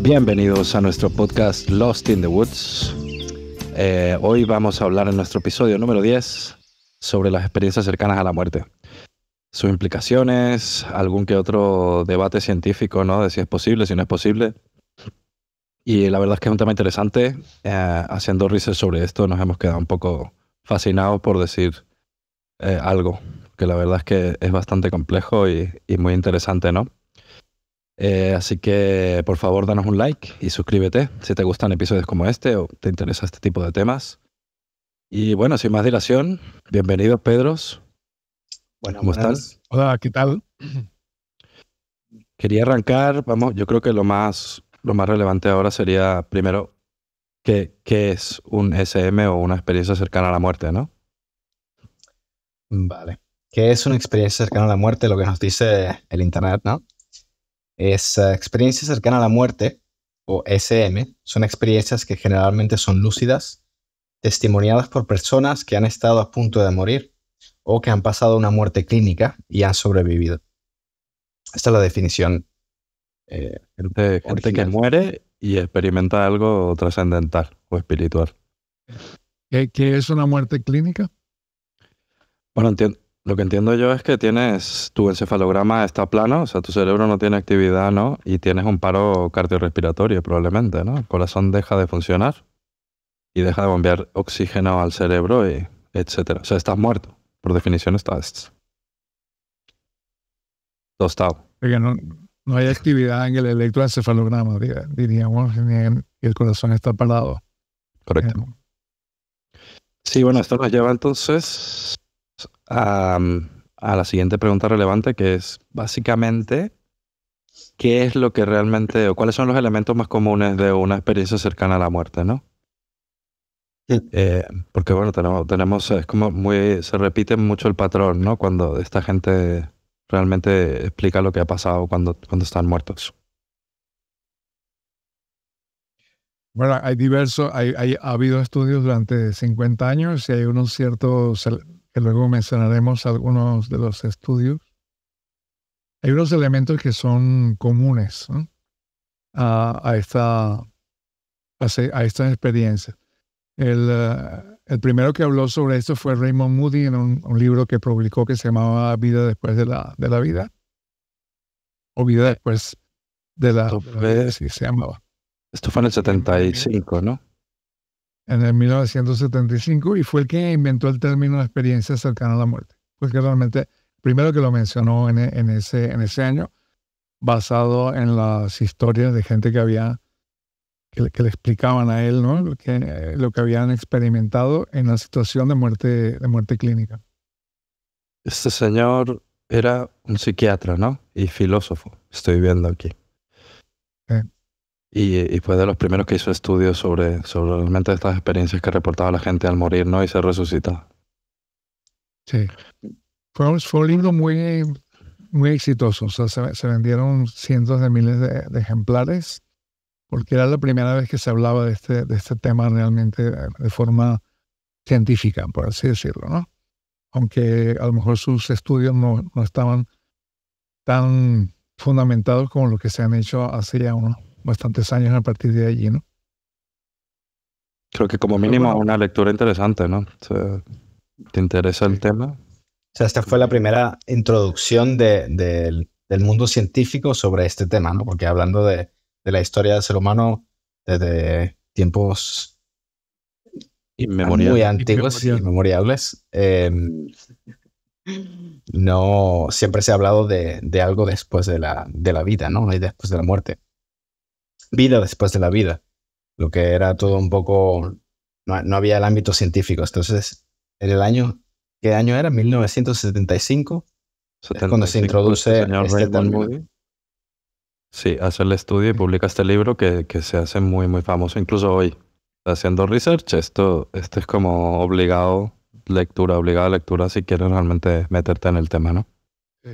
Bienvenidos a nuestro podcast Lost in the Woods. Hoy vamos a hablar en nuestro episodio número 10 sobre las experiencias cercanas a la muerte. Sus implicaciones, algún que otro debate científico, ¿no? De si es posible, si no es posible. Y la verdad es que es un tema interesante. Haciendo research sobre esto nos hemos quedado un poco fascinados por decir algo, que la verdad es que es bastante complejo y muy interesante, ¿no? Así que por favor danos un like y suscríbete si te gustan episodios como este o te interesa este tipo de temas. Y bueno, sin más dilación, bienvenidos Pedros. Bueno, ¿Cómo están? Hola, ¿qué tal? Quería arrancar, vamos, yo creo que lo más relevante ahora sería primero qué es un SM o una experiencia cercana a la muerte, ¿no? Vale. ¿Qué es una experiencia cercana a la muerte? Lo que nos dice el internet, ¿no? Es experiencia cercana a la muerte, o SM, son experiencias que generalmente son lúcidas, testimoniadas por personas que han estado a punto de morir o que han pasado una muerte clínica y han sobrevivido. Esta es la definición. Gente que muere y experimenta algo trascendental o espiritual. ¿Qué es una muerte clínica? Bueno, lo que entiendo yo es que tu encefalograma está plano, o sea, tu cerebro no tiene actividad, ¿no? Y tienes un paro cardiorrespiratorio probablemente, ¿no? El corazón deja de funcionar y deja de bombear oxígeno al cerebro, y etcétera. O sea, estás muerto. Por definición estás tostado. Porque no hay actividad en el electroencefalograma, diríamos, y el corazón está parado. Correcto. Sí, bueno, esto nos lleva entonces a la siguiente pregunta relevante, que es básicamente qué es lo que realmente, o cuáles son los elementos más comunes de una experiencia cercana a la muerte, ¿no? Porque bueno, tenemos, es como se repite mucho el patrón, ¿no? Cuando esta gente realmente explica lo que ha pasado cuando están muertos. Bueno, ha habido estudios durante 50 años y hay unos ciertos, que luego mencionaremos algunos de los estudios. Hay unos elementos que son comunes, ¿no? a estas experiencias. El primero que habló sobre esto fue Raymond Moody en un libro que publicó que se llamaba Vida después de la vida. O Vida después de la vida, sí, se llamaba. Esto fue en el 75, ¿no? En el 1975, y fue el que inventó el término experiencia cercana a la muerte. Porque realmente, primero que lo mencionó en ese año, basado en las historias de gente que le explicaban a él, ¿no? Lo que habían experimentado en la situación de muerte clínica. Este señor era un psiquiatra, ¿no? Y filósofo, estoy viendo aquí. Y fue de los primeros que hizo estudios sobre realmente estas experiencias que reportaba la gente al morir, ¿no? Y se resucitaba. Sí. Fue un libro muy, muy exitoso. O sea, se vendieron cientos de miles de ejemplares, porque era la primera vez que se hablaba de este tema realmente de forma científica, por así decirlo, ¿no? Aunque a lo mejor sus estudios no estaban tan fundamentados como los que se han hecho hace ya unos bastantes años a partir de allí, ¿no? Creo que como mínimo una lectura interesante, ¿no? O sea, ¿te interesa el tema? O sea, esta fue la primera introducción del mundo científico sobre este tema, ¿no? Porque hablando de la historia del ser humano desde tiempos muy antiguos, inmemorables, no siempre se ha hablado de algo después de la vida, ¿no? Y después de la muerte. Vida después de la vida. Lo que era todo un poco... No había el ámbito científico. Entonces, en el año... ¿Qué año era? 1975. Es cuando se introduce este término. Sí, hace el estudio y publica este libro que se hace muy, muy famoso, incluso hoy. Haciendo research, esto es como obligada lectura si quieres realmente meterte en el tema, ¿no? Sí.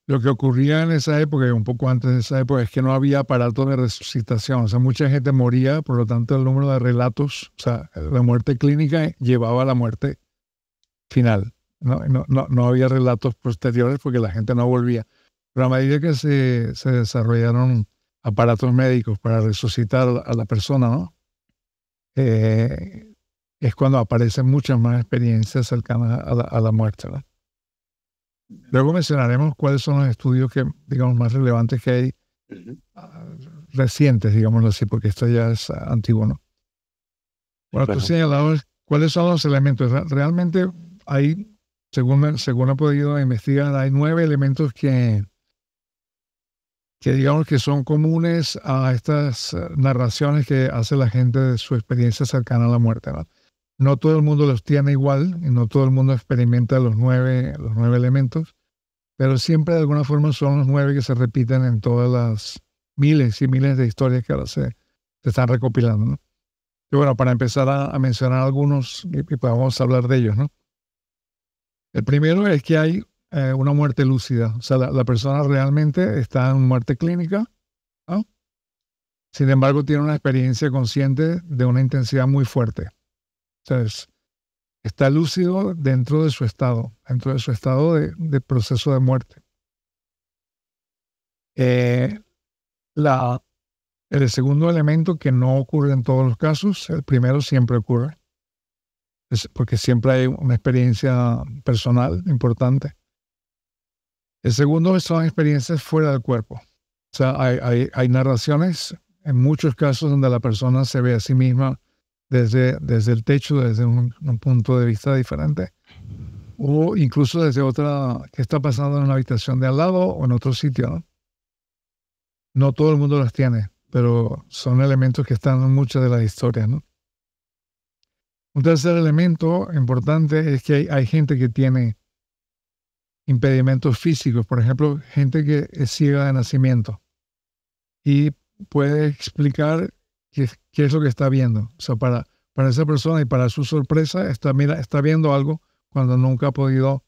Lo que ocurría en esa época, y un poco antes de esa época, es que no había aparato de resucitación. O sea, mucha gente moría, por lo tanto el número de relatos, o sea, la muerte clínica llevaba a la muerte final. No había relatos posteriores porque la gente no volvía. Pero a medida que se desarrollaron aparatos médicos para resucitar a la persona, ¿no? Es cuando aparecen muchas más experiencias cercanas a la muerte, ¿no? Luego mencionaremos cuáles son los estudios que, digamos, más relevantes que hay recientes, digámoslo así, porque esto ya es antiguo, ¿no? Bueno, tú señalabas cuáles son los elementos. Realmente hay, según he podido investigar, hay 9 elementos que digamos que son comunes a estas narraciones que hace la gente de su experiencia cercana a la muerte, ¿no? No todo el mundo los tiene igual y no todo el mundo experimenta los nueve elementos, pero siempre de alguna forma son los 9 que se repiten en todas las miles y miles de historias que ahora se están recopilando, ¿no? Y bueno, para empezar a mencionar algunos y podamos hablar de ellos, ¿no? El primero es que hay una muerte lúcida. O sea, la persona realmente está en muerte clínica, ¿no? Sin embargo, tiene una experiencia consciente de una intensidad muy fuerte. Entonces, está lúcido dentro de su estado de proceso de muerte. El segundo elemento que no ocurre en todos los casos, el primero siempre ocurre, porque siempre hay una experiencia personal importante. El segundo son experiencias fuera del cuerpo. O sea, hay narraciones, en muchos casos, donde la persona se ve a sí misma desde el techo, desde un punto de vista diferente, o incluso desde otra, que está pasando en una habitación de al lado o en otro sitio, ¿no? No todo el mundo las tiene, pero son elementos que están en muchas de las historias, ¿no? Un tercer elemento importante es que hay gente que tiene impedimentos físicos, por ejemplo, gente que es ciega de nacimiento y puede explicar qué es lo que está viendo. O sea, para esa persona y para su sorpresa está viendo algo cuando nunca ha podido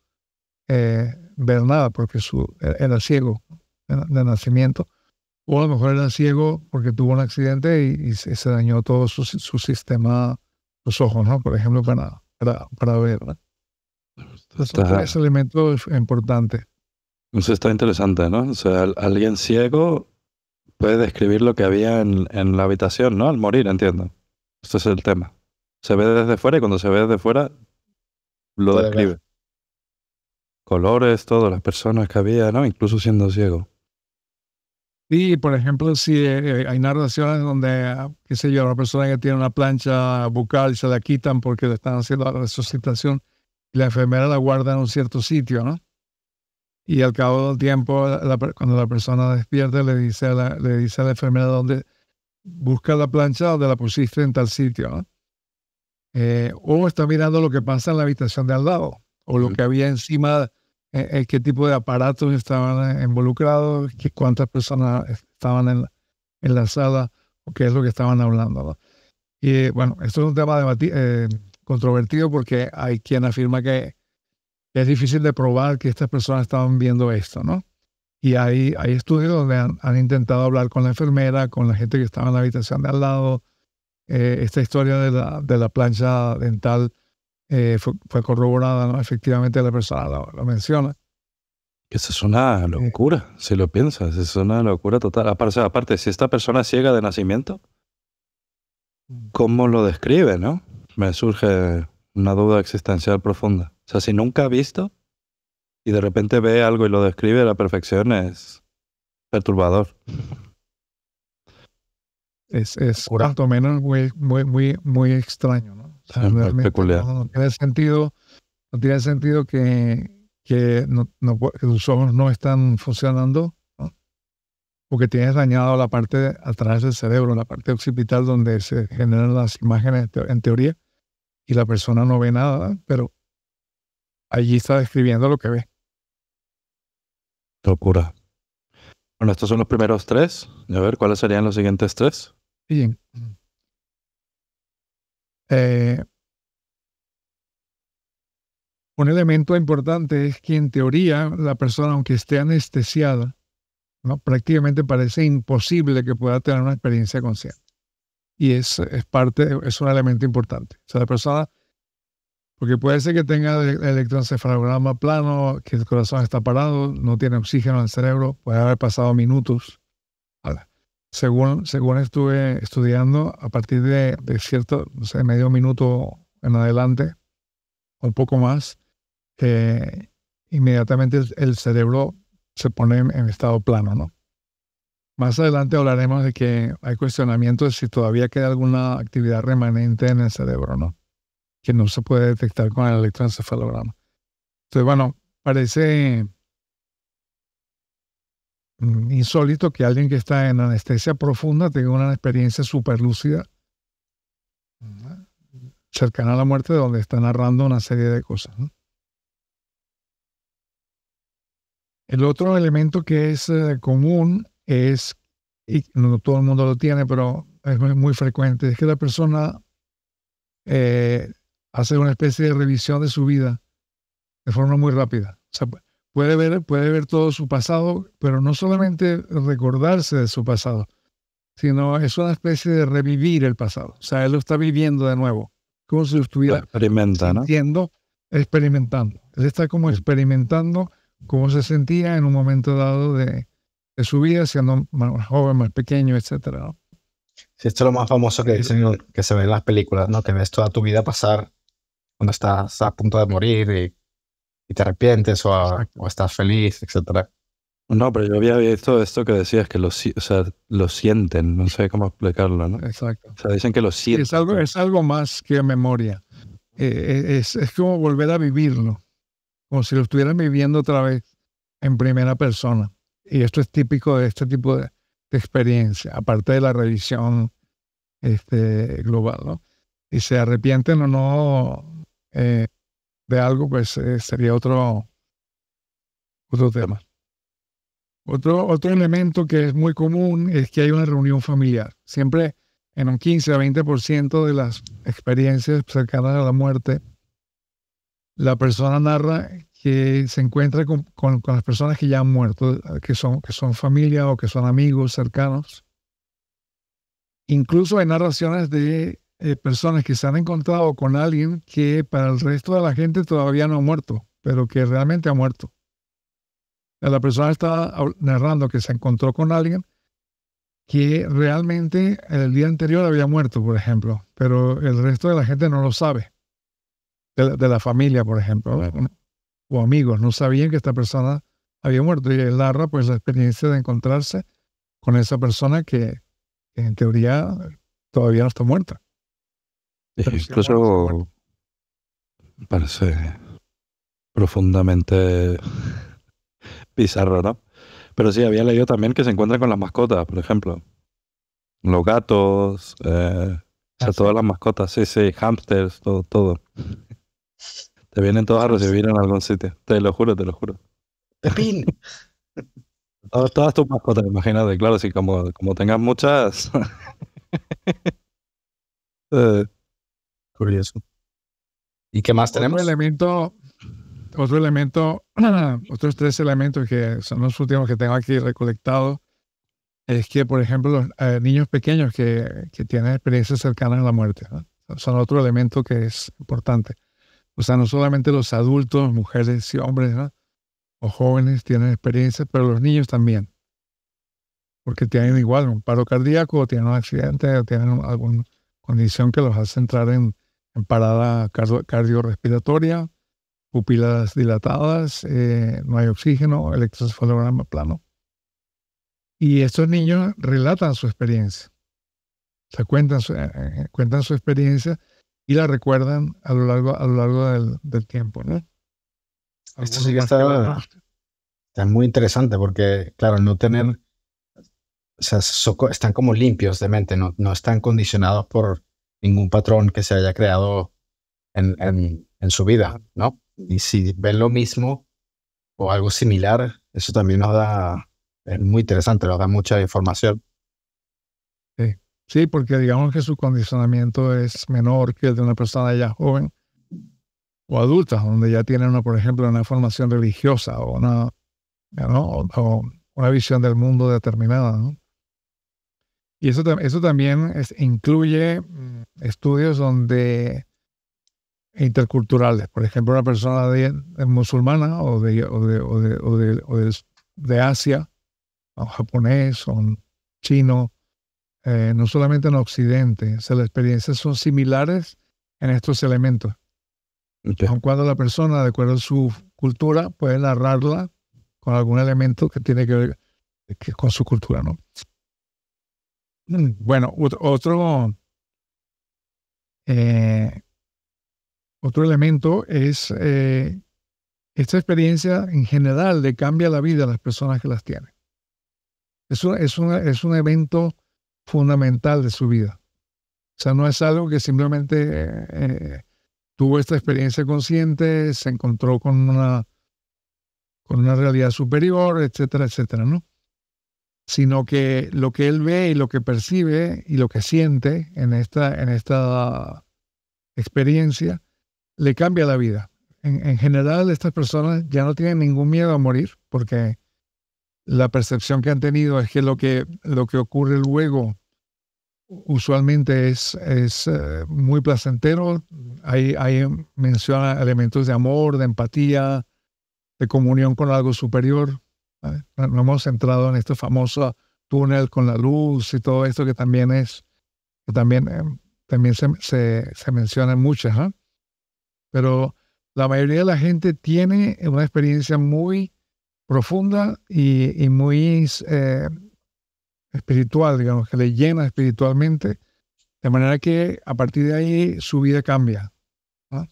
ver nada porque era ciego de nacimiento. O a lo mejor era ciego porque tuvo un accidente y se dañó todo su sistema, los ojos, ¿no? Por ejemplo, para ver, ¿no? Son 3 elementos importantes. Eso está interesante, ¿no? O sea, alguien ciego puede describir lo que había en la habitación, ¿no? Al morir, entiendo. Este es el tema. Se ve desde fuera y cuando se ve desde fuera lo Puede describe. ver. Colores, todo, las personas que había, ¿no? Incluso siendo ciego. Y, por ejemplo, si hay narraciones donde, qué sé yo, una persona que tiene una plancha bucal se la quitan porque le están haciendo la resucitación y la enfermera la guarda en un cierto sitio, ¿no? Y al cabo del tiempo, cuando la persona despierta, le dice a la enfermera dónde busca la plancha donde la pusiste en tal sitio, ¿no? O está mirando lo que pasa en la habitación de al lado, o lo que había encima, qué tipo de aparatos estaban involucrados, cuántas personas estaban en la sala, o qué es lo que estaban hablando, ¿no? Y bueno, esto es un tema controvertido porque hay quien afirma que es difícil de probar que estas personas estaban viendo esto, ¿no? Y hay estudios donde han intentado hablar con la enfermera, con la gente que estaba en la habitación de al lado. Esta historia de la plancha dental fue corroborada, ¿no? Efectivamente la persona lo menciona. Eso es una locura, si lo piensas. Es una locura total. Aparte, si esta persona es ciega de nacimiento, ¿cómo lo describe, no? Me surge una duda existencial profunda. O sea, si nunca ha visto y de repente ve algo y lo describe a la perfección, es perturbador. Es cuanto menos muy extraño, ¿no? O sea, Muy peculiar. No tiene sentido que tus ojos no están funcionando, ¿no? Porque tienes dañado la parte de atrás del cerebro, la parte occipital donde se generan las imágenes en teoría, y la persona no ve nada, pero allí está describiendo lo que ve. Locura. Bueno, estos son los primeros 3. A ver, ¿cuáles serían los siguientes 3? Bien. Un elemento importante es que en teoría la persona, aunque esté anestesiada, ¿no? Prácticamente parece imposible que pueda tener una experiencia consciente. Y es un elemento importante. O sea, la persona, porque puede ser que tenga el electroencefalograma plano, que el corazón está parado, no tiene oxígeno en el cerebro, puede haber pasado minutos. según estuve estudiando, a partir de cierto, no sé, medio minuto en adelante, un poco más, inmediatamente el cerebro se pone en estado plano, ¿no? Más adelante hablaremos de que hay cuestionamientos de si todavía queda alguna actividad remanente en el cerebro, ¿no? Que no se puede detectar con el electroencefalograma. Entonces, bueno, parece insólito que alguien que está en anestesia profunda tenga una experiencia súper lúcida cercana a la muerte, donde está narrando una serie de cosas, ¿no? El otro elemento que es común es, y no todo el mundo lo tiene, pero es muy frecuente, es que la persona hace una especie de revisión de su vida de forma muy rápida. O sea, puede ver todo su pasado, pero no solamente recordarse de su pasado, sino es una especie de revivir el pasado. O sea, él lo está viviendo de nuevo, como si lo estuviera Experimenta, sintiendo, experimentando. Él está como experimentando cómo se sentía en un momento dado de su vida, siendo más joven, más pequeño, etcétera, ¿no? Sí, esto es lo más famoso que dicen, que se ve en las películas, ¿no? Que ves toda tu vida pasar cuando estás a punto de morir y te arrepientes o estás feliz, etcétera. No, pero yo había visto esto que decías, que o sea, lo sienten, no sé cómo explicarlo, ¿no? Exacto. O sea, dicen que lo Sí, sienten. es algo más que memoria. Es como volver a vivirlo, como si lo estuvieran viviendo otra vez en primera persona. Y esto es típico de este tipo de experiencia, aparte de la revisión global, ¿no? Y se arrepienten o no de algo, pues sería otro tema. Otro elemento que es muy común es que hay una reunión familiar. Siempre en un 15 a 20% de las experiencias cercanas a la muerte, la persona narra que se encuentra con las personas que ya han muerto, que son familia o que son amigos cercanos. Incluso hay narraciones de personas que se han encontrado con alguien que para el resto de la gente todavía no ha muerto, pero que realmente ha muerto. La persona está narrando que se encontró con alguien que realmente el día anterior había muerto, por ejemplo, pero el resto de la gente no lo sabe. De la familia, por ejemplo, o amigos, no sabían que esta persona había muerto. Y él narra pues la experiencia de encontrarse con esa persona que en teoría todavía no está muerta. Incluso parece profundamente bizarro, ¿no? Pero sí, había leído también que se encuentran con las mascotas, por ejemplo. Los gatos, o sea, todas las mascotas, sí, hámsters, todo. Te vienen todos a recibir en algún sitio. Te lo juro. ¡Pepín! Todas tus mascotas, imagínate, claro, si como tengas muchas. Curioso. ¿Y qué más tenemos? Otros 3 elementos que son los últimos que tengo aquí recolectados es que, por ejemplo, los niños pequeños que tienen experiencias cercanas a la muerte, ¿no? Son otro elemento que es importante. O sea, no solamente los adultos, mujeres y hombres, ¿no?, o jóvenes tienen experiencias, pero los niños también. Porque tienen igual un paro cardíaco, o tienen un accidente, o tienen alguna condición que los hace entrar en parada cardiorrespiratoria, pupilas dilatadas, no hay oxígeno, electroencefalograma plano. Y estos niños relatan su experiencia. O sea, cuentan su experiencia y la recuerdan a lo largo del tiempo, ¿no? Esto sí que está muy interesante porque, claro, no tener, o sea, están como limpios de mente, no están condicionados por ningún patrón que se haya creado en su vida, ¿no? Y si ven lo mismo o algo similar, eso también es muy interesante, nos da mucha información. Sí, porque digamos que su condicionamiento es menor que el de una persona ya joven o adulta, donde ya tienen, por ejemplo, una formación religiosa o una visión del mundo determinada, ¿no? Y eso también incluye estudios interculturales. Por ejemplo, una persona musulmana o de Asia, o japonés, o chino, no solamente en Occidente. O sea, las experiencias son similares en estos elementos. Okay. Aun cuando la persona, de acuerdo a su cultura, puede narrarla con algún elemento que tiene que ver con su cultura, ¿no? Bueno, otro elemento es esta experiencia en general le cambia la vida a las personas que las tienen. Es un evento fundamental de su vida. O sea, no es algo que simplemente tuvo esta experiencia consciente, se encontró con una realidad superior, etcétera, etcétera, ¿no? Sino que lo que él ve y lo que percibe y lo que siente en esta experiencia le cambia la vida. En general, estas personas ya no tienen ningún miedo a morir porque la percepción que han tenido es que lo que ocurre luego usualmente es muy placentero. Ahí menciona elementos de amor, de empatía, de comunión con algo superior. ¿Vale? Nos hemos centrado en este famoso túnel con la luz y todo esto que también se menciona en muchas, ¿eh? Pero la mayoría de la gente tiene una experiencia muy profunda y muy espiritual, digamos, que le llena espiritualmente, de manera que a partir de ahí su vida cambia, ¿no?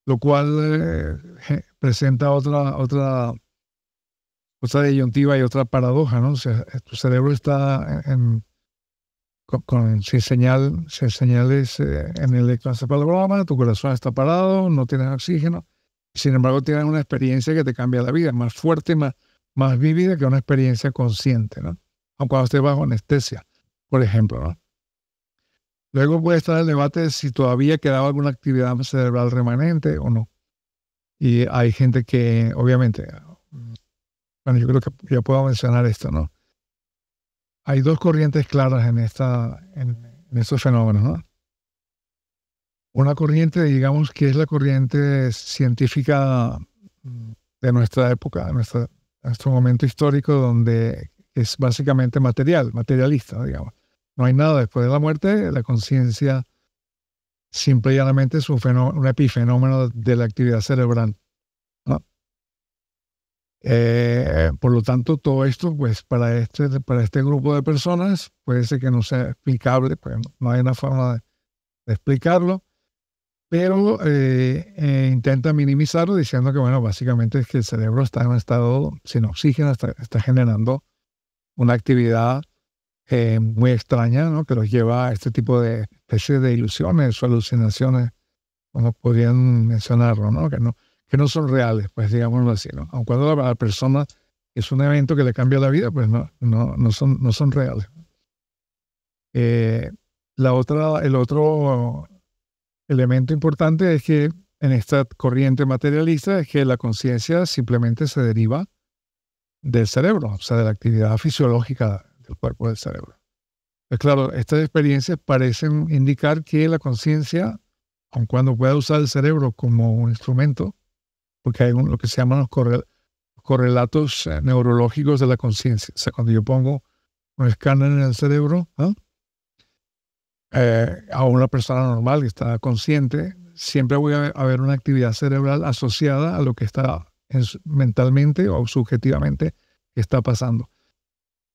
Lo cual presenta otra disyuntiva y otra paradoja, ¿no? O sea, tu cerebro está sin señales en el electroencefalograma, tu corazón está parado, no tienes oxígeno, sin embargo tienes una experiencia que te cambia la vida, más fuerte, más vívida que una experiencia consciente, ¿no? Aun cuando estés bajo anestesia, por ejemplo, ¿no? Luego puede estar el debate de si todavía quedaba alguna actividad cerebral remanente o no. Y hay gente que, obviamente, bueno, yo creo que ya puedo mencionar esto, ¿no? Hay dos corrientes claras en estos fenómenos, ¿no? Una corriente, digamos, que es la corriente científica de nuestra época, de nuestro momento histórico, donde es básicamente materialista, digamos. No hay nada después de la muerte, la conciencia simple y llanamente es un epifenómeno de la actividad cerebral, ¿no? Por lo tanto, todo esto, pues, para este grupo de personas, puede ser que no sea explicable, pues no hay una forma de explicarlo, pero intenta minimizarlo diciendo que, bueno, básicamente es que el cerebro está en un estado sin oxígeno, está generando una actividad muy extraña, ¿no? Que los lleva a este tipo de especies de ilusiones o alucinaciones, como podrían mencionarlo, ¿no? Que no son reales, pues digámoslo así, ¿no? Aun cuando la persona es un evento que le cambia la vida, pues no son reales. El otro elemento importante es que en esta corriente materialista es que la conciencia simplemente se deriva del cerebro, o sea, de la actividad fisiológica del cuerpo del cerebro. Pues claro, estas experiencias parecen indicar que la conciencia, aun cuando pueda usar el cerebro como un instrumento, porque hay lo que se llaman los correlatos neurológicos de la conciencia. O sea, cuando yo pongo un escáner en el cerebro, ¿no? A una persona normal que está consciente, siempre voy a ver una actividad cerebral asociada a lo que está mentalmente o subjetivamente que está pasando.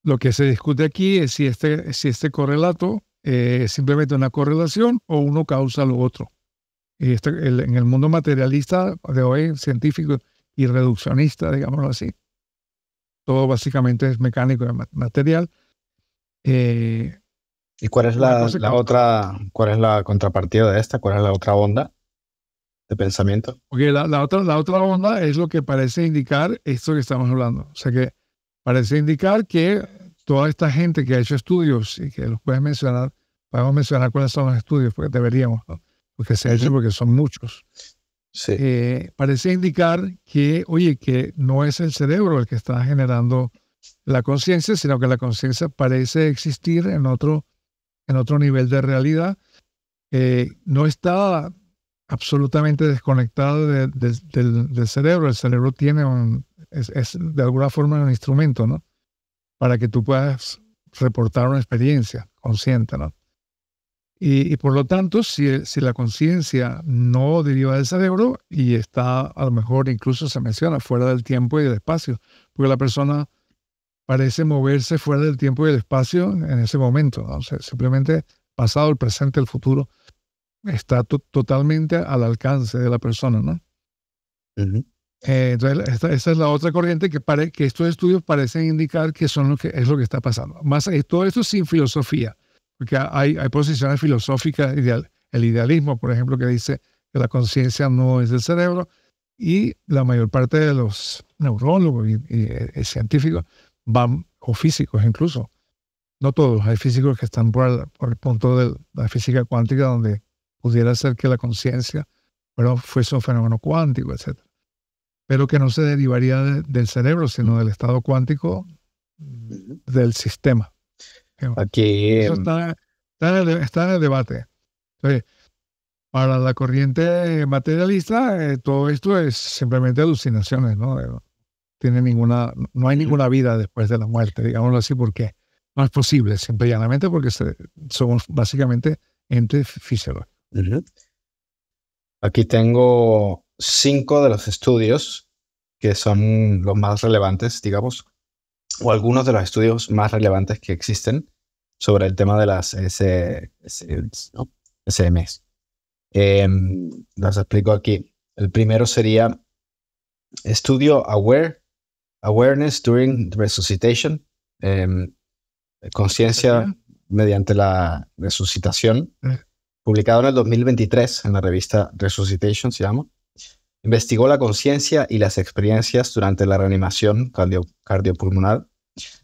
Lo que se discute aquí es si este correlato es simplemente una correlación o uno causa lo otro. Y en el mundo materialista de hoy, científico y reduccionista, digámoslo así, todo básicamente es mecánico y material. ¿Y cuál es cuál es la contrapartida de esta? ¿Cuál es la otra onda de pensamiento? Porque la otra onda es lo que parece indicar esto que estamos hablando. O sea, que parece indicar que toda esta gente que ha hecho estudios y que los podemos mencionar cuáles son los estudios, porque deberíamos, ¿no? Porque se ha hecho, porque son muchos. Sí. Parece indicar que, oye, que no es el cerebro el que está generando la conciencia, sino que la conciencia parece existir en otro nivel de realidad. No está absolutamente desconectado del cerebro. El cerebro tiene es de alguna forma un instrumento, ¿no? Para que tú puedas reportar una experiencia consciente, ¿no? Y por lo tanto, si la conciencia no deriva del cerebro y está, a lo mejor incluso se menciona, fuera del tiempo y del espacio, porque la persona parece moverse fuera del tiempo y del espacio en ese momento, ¿no? O sea, simplemente pasado, el presente, el futuro está totalmente al alcance de la persona, ¿no? Ujú. Entonces, esa es la otra corriente que estos estudios parecen indicar que es lo que está pasando. Todo esto sin filosofía, porque hay posiciones filosóficas, el idealismo, por ejemplo, que dice que la conciencia no es del cerebro, y la mayor parte de los neurólogos y científicos o físicos incluso, no todos, hay físicos que están por el punto de la física cuántica, donde pudiera ser que la conciencia fuese un fenómeno cuántico, etc. Pero que no se derivaría del cerebro, sino del estado cuántico del sistema. Aquí, Eso está en el debate. Entonces, para la corriente materialista, todo esto es simplemente alucinaciones, ¿no? No hay ninguna vida después de la muerte, digámoslo así, porque no es posible, simple y llanamente porque somos básicamente entes fisiológicos. aquí tengo 5 de los estudios que son los más relevantes, digamos, o algunos de los estudios más relevantes que existen sobre el tema de las SMs. Los explico aquí. El primero sería estudio Awareness During Resuscitation, conciencia mediante la resucitación, publicado en el 2023 en la revista Resuscitation, se llama. Investigó la conciencia y las experiencias durante la reanimación cardiopulmonar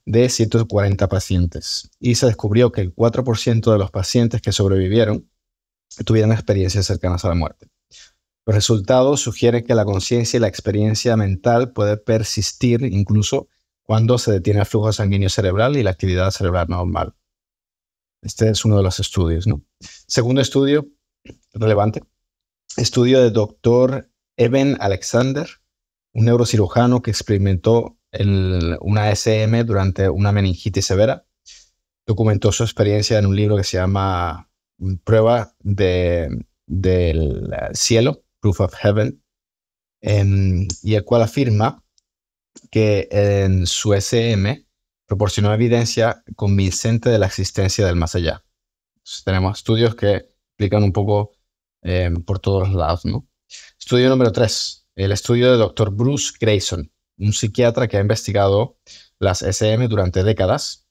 de 140 pacientes y se descubrió que el 4% de los pacientes que sobrevivieron tuvieron experiencias cercanas a la muerte. Los resultados sugieren que la conciencia y la experiencia mental puede persistir incluso cuando se detiene el flujo sanguíneo cerebral y la actividad cerebral normal. Este es uno de los estudios, ¿no? Segundo estudio relevante, estudio del doctor Eben Alexander, un neurocirujano que experimentó una SM durante una meningitis severa. Documentó su experiencia en un libro que se llama Prueba del cielo, Proof of Heaven, y el cual afirma que en su SM proporcionó evidencia convincente de la existencia del más allá. Entonces, tenemos estudios que explican un poco por todos los lados, ¿no? Estudio número 3, el estudio del Dr. Bruce Greyson, un psiquiatra que ha investigado las SM durante décadas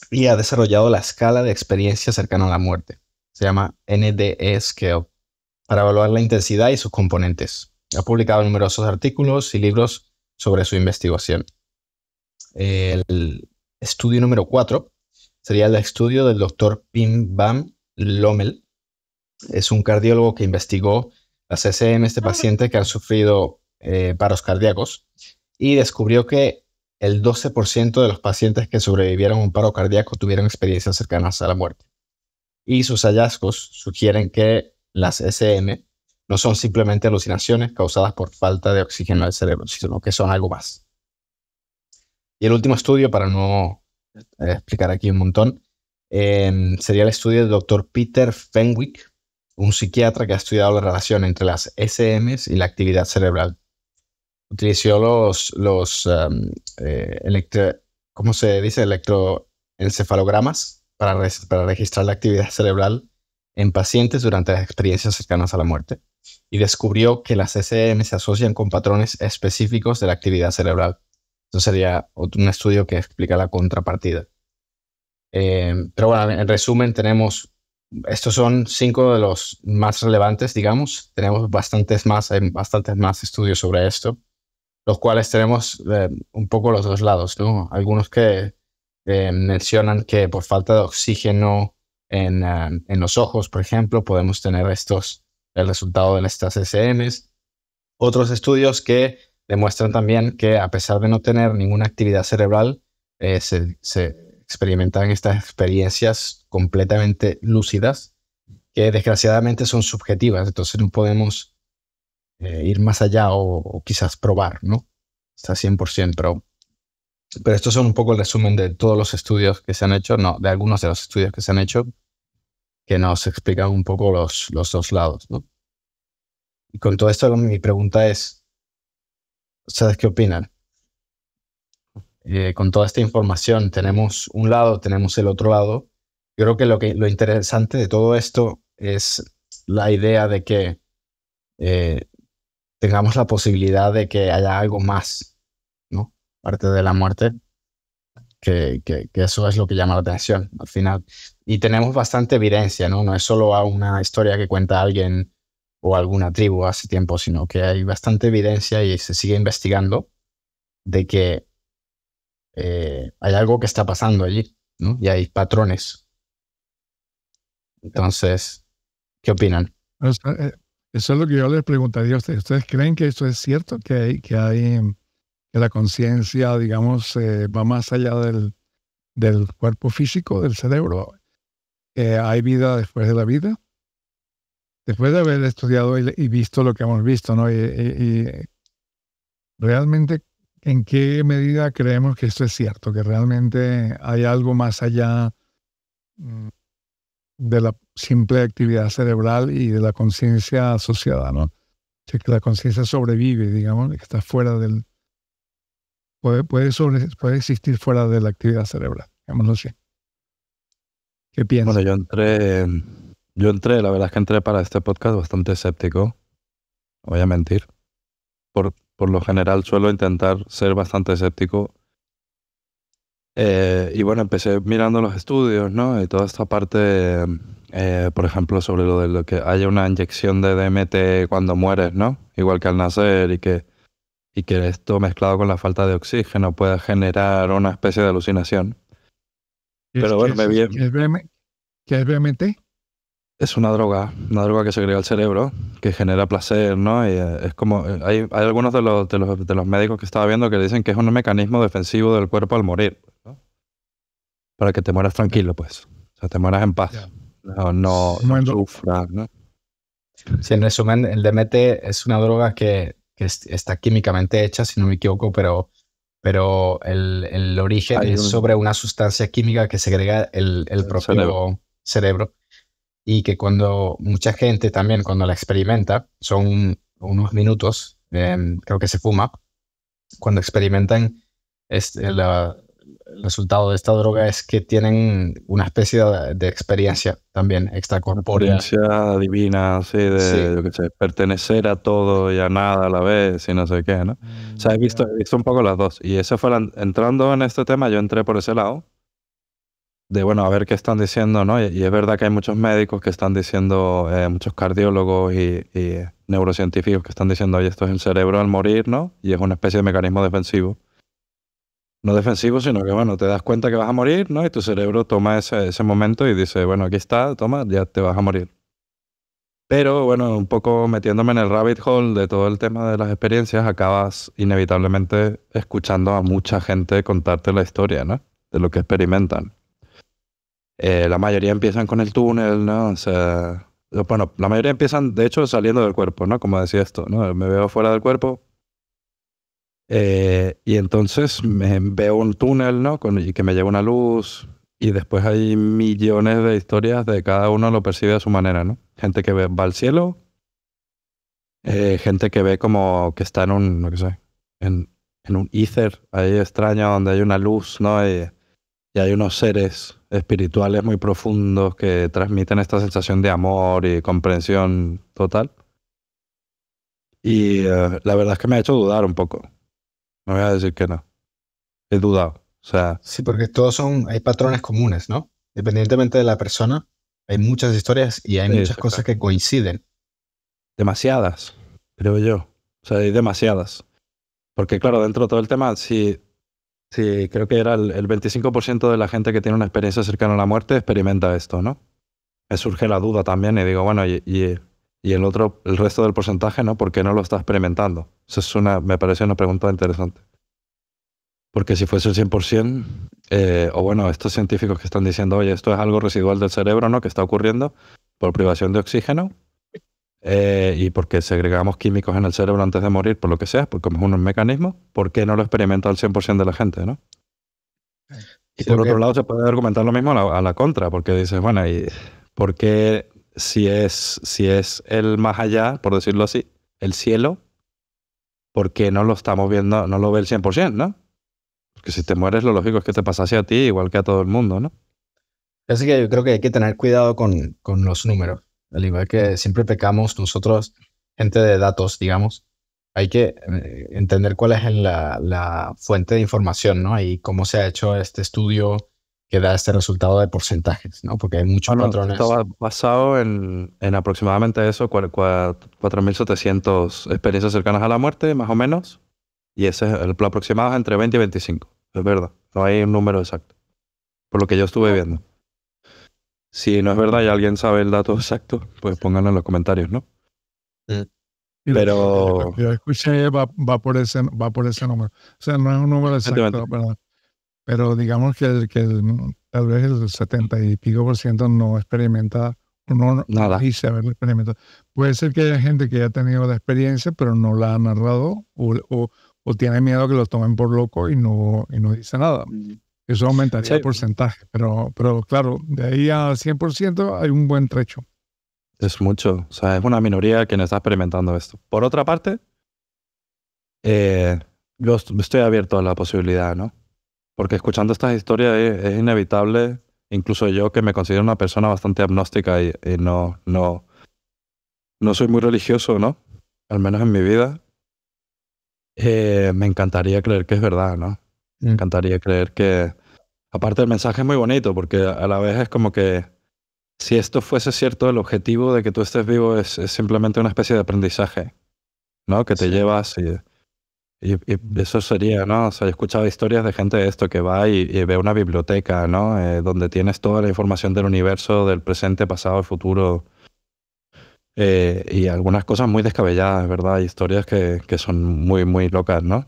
y ha desarrollado la escala de experiencia cercana a la muerte. Se llama NDE Scale, para evaluar la intensidad y sus componentes. Ha publicado numerosos artículos y libros sobre su investigación. El estudio número 4 sería el estudio del Dr. Pim Bam Lommel. Es un cardiólogo que investigó las SM de pacientes que han sufrido paros cardíacos y descubrió que el 12% de los pacientes que sobrevivieron a un paro cardíaco tuvieron experiencias cercanas a la muerte. Y sus hallazgos sugieren que las SM no son simplemente alucinaciones causadas por falta de oxígeno al cerebro, sino que son algo más. Y el último estudio, para no explicar aquí un montón, sería el estudio del Dr. Peter Fenwick, un psiquiatra que ha estudiado la relación entre las SMs y la actividad cerebral. Utilizó ¿cómo se dice? Electroencefalogramas para registrar la actividad cerebral en pacientes durante las experiencias cercanas a la muerte y descubrió que las SM se asocian con patrones específicos de la actividad cerebral. Eso sería un estudio que explica la contrapartida. Pero bueno, en resumen estos son 5 de los más relevantes, digamos. Tenemos hay bastantes más estudios sobre esto, los cuales tenemos un poco los dos lados, ¿no? Algunos que mencionan que por falta de oxígeno en los ojos, por ejemplo, podemos tener el resultado de estas SMs. Otros estudios que demuestran también que a pesar de no tener ninguna actividad cerebral, se experimentan estas experiencias completamente lúcidas que desgraciadamente son subjetivas, entonces no podemos ir más allá o quizás probar, ¿no? Está 100%, pero Pero estos son un poco el resumen de todos los estudios que se han hecho, no, de algunos de los estudios que se han hecho, que nos explican un poco los dos lados, ¿no? Y con todo esto, mi pregunta es, ¿ustedes qué opinan? Con toda esta información, tenemos un lado, tenemos el otro lado. Yo creo que lo interesante de todo esto es la idea de que tengamos la posibilidad de que haya algo más, ¿no? Aparte de la muerte, que eso es lo que llama la atención al final. Y tenemos bastante evidencia, ¿no? No es solo una historia que cuenta alguien o alguna tribu hace tiempo, sino que hay bastante evidencia y se sigue investigando de que hay algo que está pasando allí, ¿no? Y hay patrones. Entonces, ¿qué opinan? Eso es lo que yo les preguntaría a ustedes. ¿Ustedes creen que eso es cierto? Que la conciencia, digamos, va más allá del cuerpo físico, del cerebro. ¿Hay vida después de la vida? Después de haber estudiado y visto lo que hemos visto, ¿no? Y realmente, ¿en qué medida creemos que esto es cierto? Que realmente hay algo más allá de la simple actividad cerebral y de la conciencia asociada, ¿no? O sea, que la conciencia sobrevive, digamos, que está fuera del... Puede existir fuera de la actividad cerebral, digámoslo así. ¿Qué piensas? Bueno, yo entré, la verdad es que entré para este podcast bastante escéptico, no voy a mentir. Por lo general suelo intentar ser bastante escéptico. Y bueno, empecé mirando los estudios, ¿no? Y toda esta parte, por ejemplo, sobre lo de lo que haya una inyección de DMT cuando mueres, ¿no? Igual que al nacer y que esto mezclado con la falta de oxígeno puede generar una especie de alucinación. Pero bueno, ¿Qué es BMT? Es una droga que segrega el cerebro, que genera placer, ¿no? Y es como, hay algunos de los médicos que estaba viendo que dicen que es un mecanismo defensivo del cuerpo al morir, ¿no? Para que te mueras tranquilo, pues. O sea, te mueras en paz. No sufras, ¿no? Sí, en resumen, el DMT es una droga que está químicamente hecha, si no me equivoco, pero el origen es sobre una sustancia química que segrega el propio cerebro. Y que cuando mucha gente también, cuando la experimenta, son unos minutos, creo que se fuma, cuando experimentan el resultado de esta droga es que tienen una especie de experiencia también extracorpórea. Experiencia divina, sí, yo qué sé, pertenecer a todo y a nada a la vez y no sé qué, ¿no? O sea, he visto un poco las dos. Y eso fue, entrando en este tema, yo entré por ese lado. De, bueno, a ver qué están diciendo, ¿no? Y es verdad que hay muchos médicos que están diciendo, muchos cardiólogos y neurocientíficos que están diciendo, oye, esto es el cerebro al morir, ¿no? Y es una especie de mecanismo defensivo. No defensivo, sino que, bueno, te das cuenta que vas a morir, ¿no? Y tu cerebro toma ese momento y dice, bueno, aquí está, toma, ya te vas a morir. Pero, bueno, un poco metiéndome en el rabbit hole de todo el tema de las experiencias, acabas inevitablemente escuchando a mucha gente contarte la historia, ¿no? De lo que experimentan. La mayoría empiezan con el túnel, ¿no? O sea, bueno, la mayoría empiezan, de hecho, saliendo del cuerpo, ¿no? Como decía esto, ¿no? Me veo fuera del cuerpo y entonces me veo un túnel, ¿no? Y que me lleva una luz y después hay millones de historias de cada uno lo percibe a su manera, ¿no? Gente que va al cielo, gente que ve como que está en un, no sé, en un ether ahí extraño donde hay una luz, ¿no? Y hay unos seres espirituales muy profundos que transmiten esta sensación de amor y comprensión total. Y la verdad es que me ha hecho dudar un poco. No voy a decir que no. He dudado. O sea, sí, porque hay patrones comunes, ¿no? Independientemente de la persona, hay muchas historias y hay muchas cosas que coinciden. Demasiadas, creo yo. O sea, hay demasiadas. Porque claro, dentro de todo el tema, sí, creo que era el 25% de la gente que tiene una experiencia cercana a la muerte experimenta esto, ¿no? Me surge la duda también y digo, bueno, y el resto del porcentaje, ¿no? ¿Por qué no lo está experimentando? Eso me parece una pregunta interesante. Porque si fuese el 100%, o bueno, estos científicos que están diciendo, oye, esto es algo residual del cerebro, ¿no? Que está ocurriendo por privación de oxígeno y porque segregamos químicos en el cerebro antes de morir, por lo que sea, porque como es un mecanismo, ¿por qué no lo experimenta el 100% de la gente, ¿no? Y por otro lado se puede argumentar lo mismo a la contra, porque dices, bueno, ¿y por qué si es el más allá, por decirlo así, el cielo, por qué no lo estamos viendo, no lo ve el 100%, ¿no? Porque si te mueres, lo lógico es que te pasase a ti igual que a todo el mundo, ¿no? Así que yo creo que hay que tener cuidado con los números. Al igual que siempre pecamos nosotros, gente de datos, digamos, hay que entender cuál es la fuente de información, ¿no? Y cómo se ha hecho este estudio que da este resultado de porcentajes, ¿no? Porque hay muchos patrones. Estaba basado en aproximadamente eso, 4.700 experiencias cercanas a la muerte, más o menos. Y ese es el aproximado es entre 20 y 25. Es verdad, no hay un número exacto. Por lo que yo estuve viendo. Si no es verdad y alguien sabe el dato exacto, pues pónganlo en los comentarios, ¿no? Pero yo escuché va por ese número. O sea, no es un número exacto, pero digamos que tal vez el 70 y pico % no experimenta, no dice haber experimentado. Puede ser que haya gente que haya tenido la experiencia, pero no la ha narrado o tiene miedo que lo tomen por loco y no dice nada. Eso aumentaría el porcentaje, pero claro, de ahí a 100% hay un buen trecho. Es mucho, o sea, es una minoría quien está experimentando esto. Por otra parte, yo estoy abierto a la posibilidad, ¿no? Porque escuchando estas historias es inevitable, incluso yo que me considero una persona bastante agnóstica y no soy muy religioso, ¿no? Al menos en mi vida. Me encantaría creer que es verdad, ¿no? Me encantaría creer que... Aparte el mensaje es muy bonito porque a la vez es como que si esto fuese cierto, el objetivo de que tú estés vivo es simplemente una especie de aprendizaje, ¿no? Que te llevas y eso sería, ¿no? O sea, he escuchado historias de gente de esto que va y ve una biblioteca, ¿no? Donde tienes toda la información del universo, del presente, pasado y futuro. Y algunas cosas muy descabelladas, ¿verdad? Hay historias que son muy, muy locas, ¿no?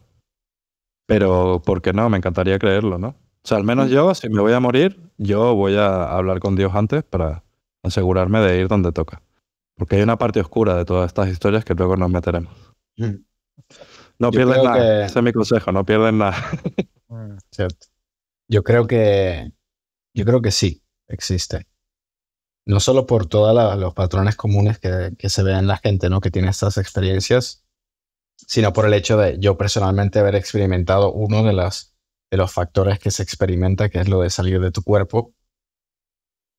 Pero, ¿por qué no? Me encantaría creerlo, ¿no? O sea, al menos yo, si me voy a morir, yo voy a hablar con Dios antes para asegurarme de ir donde toca. Porque hay una parte oscura de todas estas historias que luego nos meteremos. No pierdes nada. Ese es mi consejo, no pierdes nada. Cierto. Yo creo que sí, existe. No solo por todos los patrones comunes que se ven en la gente, ¿no? Que tiene estas experiencias, sino por el hecho de yo personalmente haber experimentado uno de los factores que se experimenta, que es lo de salir de tu cuerpo.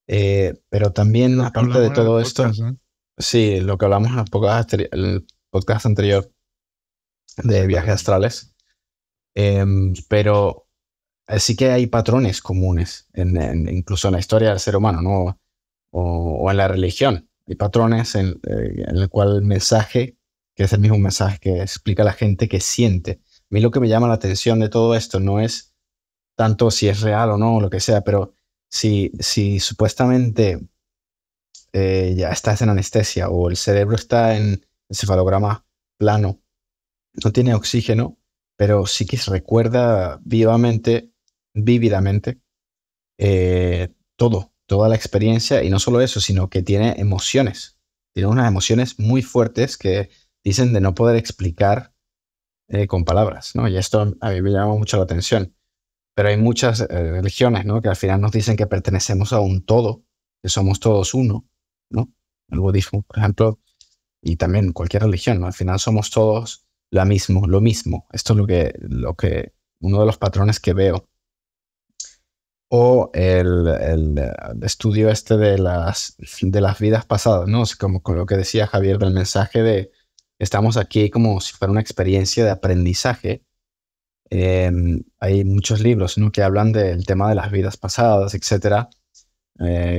Pero también, aparte de todo esto, sí, lo que hablamos en el podcast anterior de viajes astrales, pero sí que hay patrones comunes, incluso en la historia del ser humano, ¿no? O en la religión. Hay patrones en el cual el mensaje, que es el mismo mensaje que explica a la gente que siente. A mí lo que me llama la atención de todo esto no es tanto si es real o no, o lo que sea, pero si supuestamente ya estás en anestesia o el cerebro está en encefalograma plano, no tiene oxígeno, pero sí que se recuerda vívidamente toda la experiencia, y no solo eso, sino que tiene emociones. Tiene unas emociones muy fuertes que dicen de no poder explicar con palabras, ¿no? Y esto a mí me llama mucho la atención. Pero hay muchas religiones, ¿no? Que al final nos dicen que pertenecemos a un todo, que somos todos uno, ¿no? El budismo, por ejemplo, y también cualquier religión, ¿no? Al final somos todos lo mismo. Esto es lo que uno de los patrones que veo. O el estudio de las vidas pasadas, ¿no? Como con lo que decía Javier del mensaje de estamos aquí como si fuera una experiencia de aprendizaje. Hay muchos libros, ¿no? Que hablan del tema de las vidas pasadas, etcétera.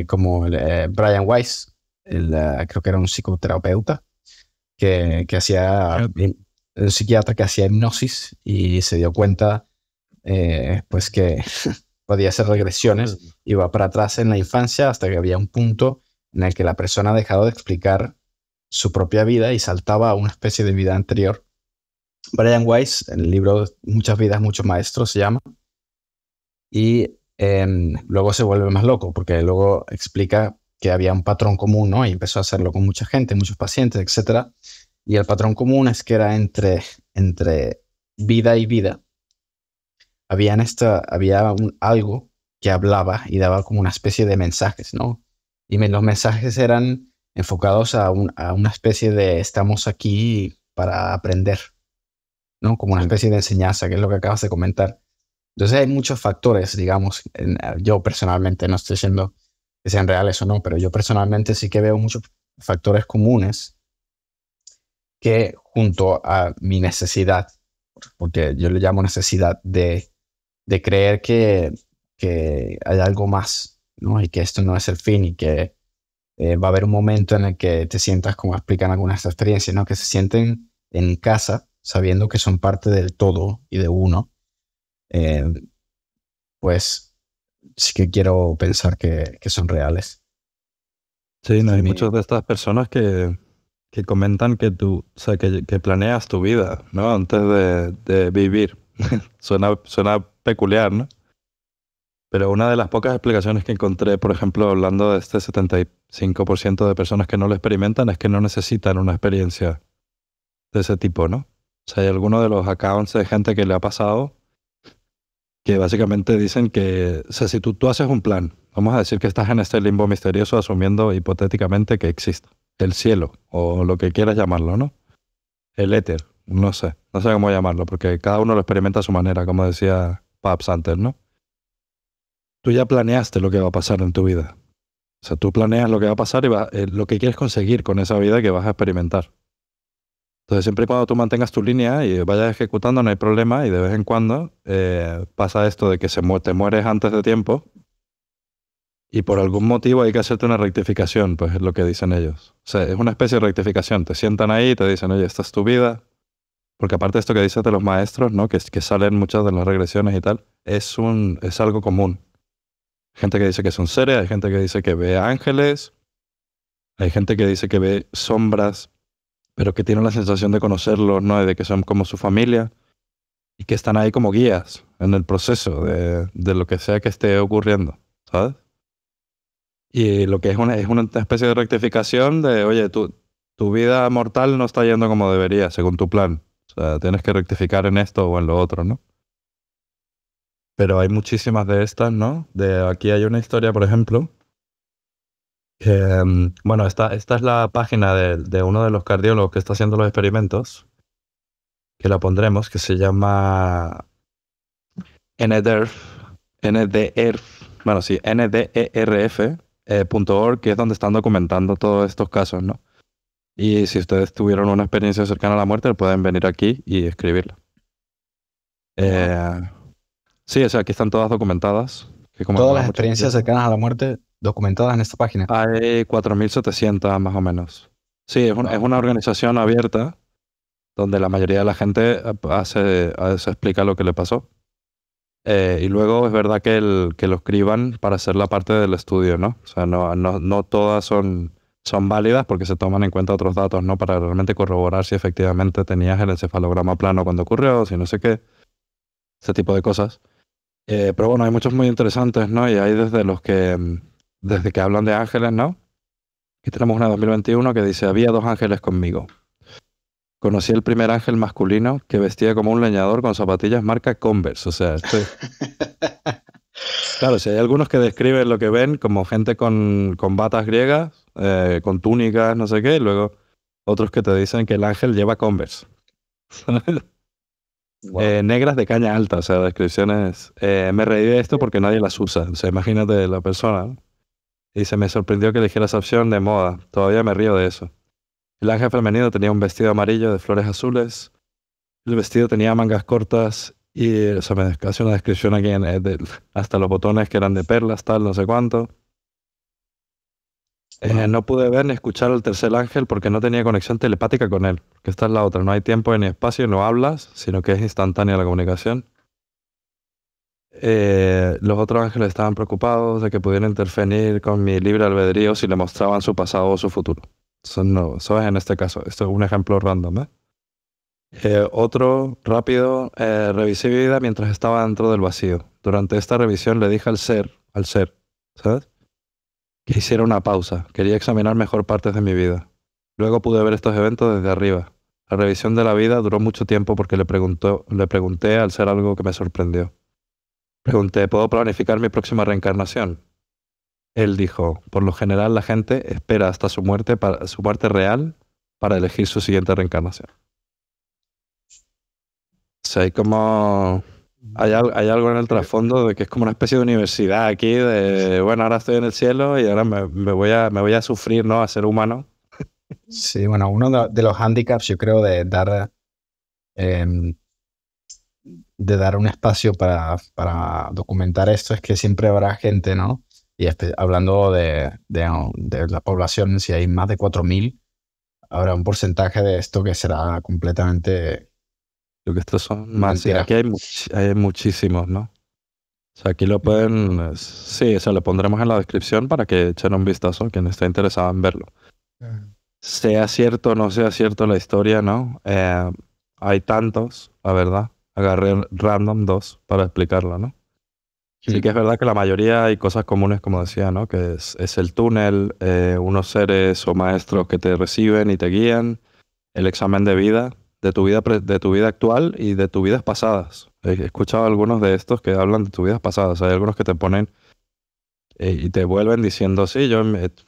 Como Brian Weiss, creo que era un psicoterapeuta que hacía, un psiquiatra que hacía hipnosis y se dio cuenta pues que podía hacer regresiones, iba para atrás en la infancia hasta que había un punto en el que la persona ha dejado de explicar su propia vida y saltaba a una especie de vida anterior. Brian Weiss, en el libro Muchas vidas, muchos maestros se llama, y luego se vuelve más loco porque luego explica que había un patrón común, ¿no? Y empezó a hacerlo con mucha gente, muchos pacientes, etcétera. Y el patrón común es que era entre vida y vida. Había algo que hablaba y daba como una especie de mensajes, ¿no? Y los mensajes eran enfocados a una especie de estamos aquí para aprender, ¿no? Como una especie de enseñanza, que es lo que acabas de comentar. Entonces hay muchos factores, digamos, yo personalmente, no estoy diciendo que sean reales o no, pero yo personalmente sí que veo muchos factores comunes que junto a mi necesidad, porque yo le llamo necesidad de creer que hay algo más, ¿no? Y que esto no es el fin y que va a haber un momento en el que te sientas, como explican algunas experiencias, ¿no? Que se sienten en casa sabiendo que son parte del todo y de uno. Pues sí que quiero pensar que son reales. Sí, no, hay muchas de estas personas que comentan que tú, o sea, que planeas tu vida, ¿no? Antes de vivir. Suena peculiar, ¿no? Pero una de las pocas explicaciones que encontré, por ejemplo, hablando de este 75% de personas que no lo experimentan, es que no necesitan una experiencia de ese tipo, ¿no? O sea, hay algunos de los accounts de gente que le ha pasado que básicamente dicen que, o sea, si tú haces un plan, vamos a decir que estás en este limbo misterioso asumiendo hipotéticamente que existe el cielo o lo que quieras llamarlo, ¿no? El éter, no sé cómo llamarlo, porque cada uno lo experimenta a su manera, como decía Pab Santer, ¿no? Tú ya planeaste lo que va a pasar en tu vida. O sea, tú planeas lo que va a pasar y lo que quieres conseguir con esa vida que vas a experimentar. Entonces, siempre y cuando tú mantengas tu línea y vayas ejecutando, no hay problema. Y de vez en cuando pasa esto de que te mueres antes de tiempo y por algún motivo hay que hacerte una rectificación, pues es lo que dicen ellos. O sea, es una especie de rectificación. Te sientan ahí y te dicen, oye, esta es tu vida. Porque aparte de esto que dices de los maestros, ¿no? Que salen muchas de las regresiones y tal, es algo común. Hay gente que dice que son seres, hay gente que dice que ve ángeles, hay gente que dice que ve sombras, pero que tienen la sensación de conocerlos, ¿no? Y de que son como su familia y que están ahí como guías en el proceso de lo que sea que esté ocurriendo, ¿sabes? Y lo que es una especie de rectificación de, oye, tu vida mortal no está yendo como debería, según tu plan. O sea, tienes que rectificar en esto o en lo otro, ¿no? Pero hay muchísimas de estas, ¿no? Aquí hay una historia, por ejemplo, que, bueno, esta es la página de uno de los cardiólogos que está haciendo los experimentos, que la pondremos, que se llama nderf.org, que es donde están documentando todos estos casos, ¿no? Y si ustedes tuvieron una experiencia cercana a la muerte, pueden venir aquí y escribirla. Sí, o sea, aquí están todas documentadas. Todas las experiencias cercanas a la muerte documentadas en esta página. Hay 4.700 más o menos. Sí, es una organización abierta donde la mayoría de la gente se explica lo que le pasó. Y luego es verdad que lo escriban para hacer la parte del estudio, ¿no? O sea, no todas son válidas porque se toman en cuenta otros datos, ¿no? Para realmente corroborar si efectivamente tenías el encefalograma plano cuando ocurrió, si no sé qué. Ese tipo de cosas. Pero bueno, hay muchos muy interesantes, ¿no? Y hay desde que hablan de ángeles, ¿no? Aquí tenemos una de 2021 que dice, había 2 ángeles conmigo. Conocí el primer ángel masculino que vestía como un leñador con zapatillas marca Converse. O sea, claro, si hay algunos que describen lo que ven como gente con batas griegas, con túnicas, no sé qué, y luego otros que te dicen que el ángel lleva Converse. Wow. Negras de caña alta, o sea, descripciones. Me reí de esto porque nadie las usa. O sea, imagínate la persona, ¿no? Y se me sorprendió que eligiera esa opción de moda. Todavía me río de eso. El ángel femenino tenía un vestido amarillo de flores azules. El vestido tenía mangas cortas y, o sea, me hace una descripción aquí hasta los botones que eran de perlas, tal, no sé cuánto. No pude ver ni escuchar al tercer ángel porque no tenía conexión telepática con él. Que esta es la otra. No hay tiempo ni espacio, no hablas, sino que es instantánea la comunicación. Los otros ángeles estaban preocupados de que pudiera interferir con mi libre albedrío si le mostraban su pasado o su futuro. Eso es en este caso. Esto es un ejemplo random, otro rápido. Revisé mi vida mientras estaba dentro del vacío. Durante esta revisión le dije al ser, ¿sabes? Que hiciera una pausa. Quería examinar mejor partes de mi vida. Luego pude ver estos eventos desde arriba. La revisión de la vida duró mucho tiempo porque le pregunté al ser algo que me sorprendió. Pregunté, ¿puedo planificar mi próxima reencarnación? Él dijo, por lo general la gente espera hasta su muerte real para elegir su siguiente reencarnación. O sea, hay como... Hay algo en el trasfondo de que es como una especie de universidad aquí de, bueno, ahora estoy en el cielo y ahora me voy a sufrir, ¿no? A ser humano. Sí, bueno, uno de los handicaps, yo creo, em, de dar un espacio para documentar esto es que siempre habrá gente, ¿no? Y hablando de la población, si hay más de 4.000, habrá un porcentaje de esto que será completamente Lo que estos son más... Sí, mentira. aquí hay muchísimos, ¿no? O sea, aquí lo pueden... Sí, eso lo pondremos en la descripción para que echen un vistazo, quien esté interesado en verlo. Sea cierto o no sea cierto la historia, ¿no? Hay tantos, la verdad. Agarré random 2 para explicarlo, ¿no? Sí que es verdad que la mayoría hay cosas comunes, como decía, ¿no? Que es el túnel, unos seres o maestros que te reciben y te guían, el examen de vida, de tu vida actual y de tus vidas pasadas. He escuchado algunos de estos que hablan de tus vidas pasadas. Hay algunos que te ponen y te vuelven diciendo, sí, yo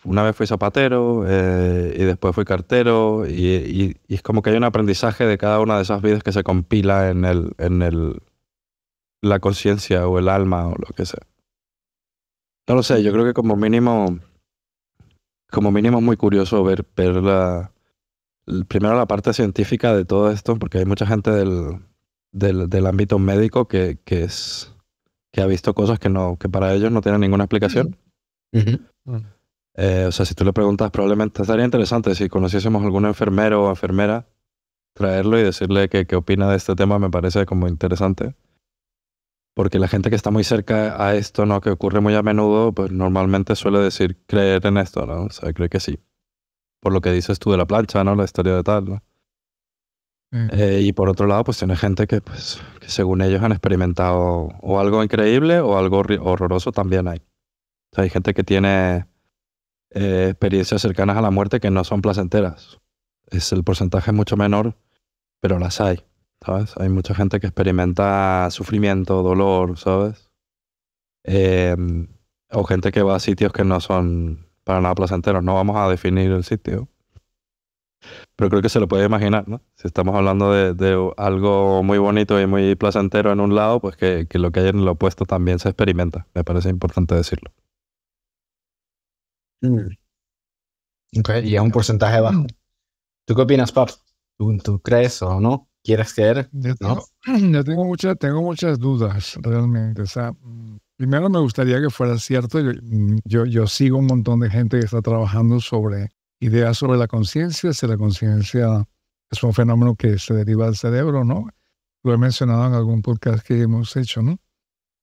una vez fui zapatero y después fui cartero y es como que hay un aprendizaje de cada una de esas vidas que se compila en la conciencia o el alma o lo que sea. No lo sé, yo creo que como mínimo es muy curioso ver primero la parte científica de todo esto, porque hay mucha gente del ámbito médico que ha visto cosas que para ellos no tienen ninguna explicación. O sea, si tú le preguntas, probablemente estaría interesante si conociésemos algún enfermero o enfermera, traerlo y decirle qué opina de este tema, me parece como interesante. Porque la gente que está muy cerca a esto, ¿no? Que ocurre muy a menudo, pues normalmente suele decir creer en esto, ¿no? O sea, cree que sí. Por lo que dices tú de la plancha, ¿no? La historia de tal, ¿no? Y por otro lado, pues tiene gente que según ellos han experimentado o algo increíble o algo horroroso también hay. O sea, hay gente que tiene experiencias cercanas a la muerte que no son placenteras. El porcentaje es mucho menor, pero las hay, ¿sabes? Hay mucha gente que experimenta sufrimiento, dolor, ¿sabes? O gente que va a sitios que no son para nada placenteros. No vamos a definir el sitio, pero creo que se lo puede imaginar, ¿no? Si estamos hablando de algo muy bonito y muy placentero en un lado, pues que lo que hay en el opuesto también se experimenta. Me parece importante decirlo. Ok, y a un porcentaje bajo. ¿Tú qué opinas, Pap? ¿Tú crees o no? ¿Quieres creer? ¿No? Yo tengo muchas dudas, realmente. O sea, primero me gustaría que fuera cierto. Yo sigo un montón de gente que está trabajando sobre ideas sobre la conciencia. Si la conciencia es un fenómeno que se deriva del cerebro, ¿no? Lo he mencionado en algún podcast que hemos hecho, ¿no?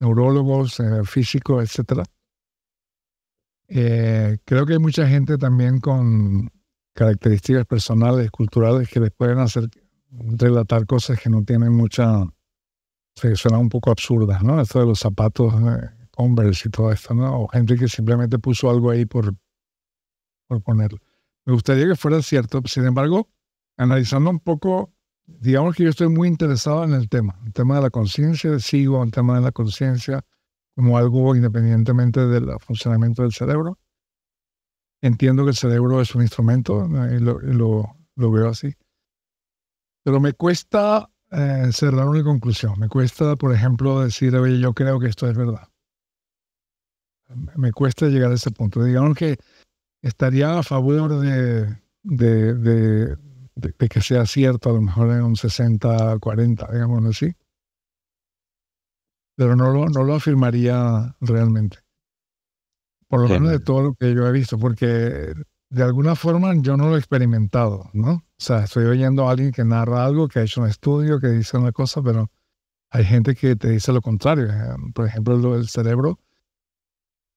Neurólogos, físicos, etcétera. Creo que hay mucha gente también con características personales, culturales, que les pueden hacer relatar cosas que no tienen mucha... que suenan un poco absurdas, ¿no? Esto de los zapatos Converse y todo esto, ¿no? O gente que simplemente puso algo ahí por ponerlo. Me gustaría que fuera cierto. Sin embargo, analizando un poco, digamos que yo estoy muy interesado en el tema de la conciencia, sigo el tema de la conciencia como algo independientemente del funcionamiento del cerebro. Entiendo que el cerebro es un instrumento y lo veo así. Pero me cuesta cerrar una conclusión. Me cuesta, por ejemplo, decir, oye, yo creo que esto es verdad. Me cuesta llegar a ese punto. Digamos que estaría a favor de que sea cierto, a lo mejor en un 60-40, digamos así. Pero no lo afirmaría realmente. Por lo menos de todo lo que yo he visto, porque de alguna forma yo no lo he experimentado, ¿no? O sea, estoy oyendo a alguien que narra algo, que ha hecho un estudio, que dice una cosa, pero hay gente que te dice lo contrario. Por ejemplo, lo del cerebro.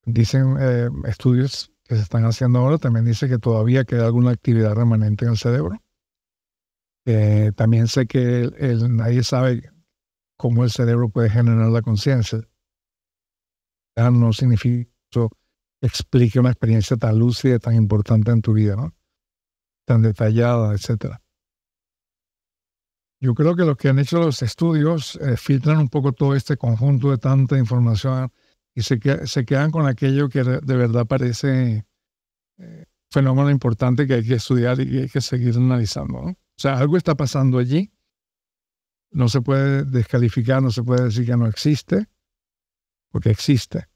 Dicen estudios que se están haciendo ahora, también dice que todavía queda alguna actividad remanente en el cerebro. También sé que nadie sabe cómo el cerebro puede generar la conciencia. No significa que eso explique una experiencia tan lúcida, tan importante en tu vida, ¿no? Tan detallada, etcétera. Yo creo que los que han hecho los estudios filtran un poco todo este conjunto de tanta información y se quedan con aquello que de verdad parece fenómeno importante que hay que estudiar y que hay que seguir analizando, ¿no? O sea, algo está pasando allí. No se puede descalificar, no se puede decir que no existe, porque existe.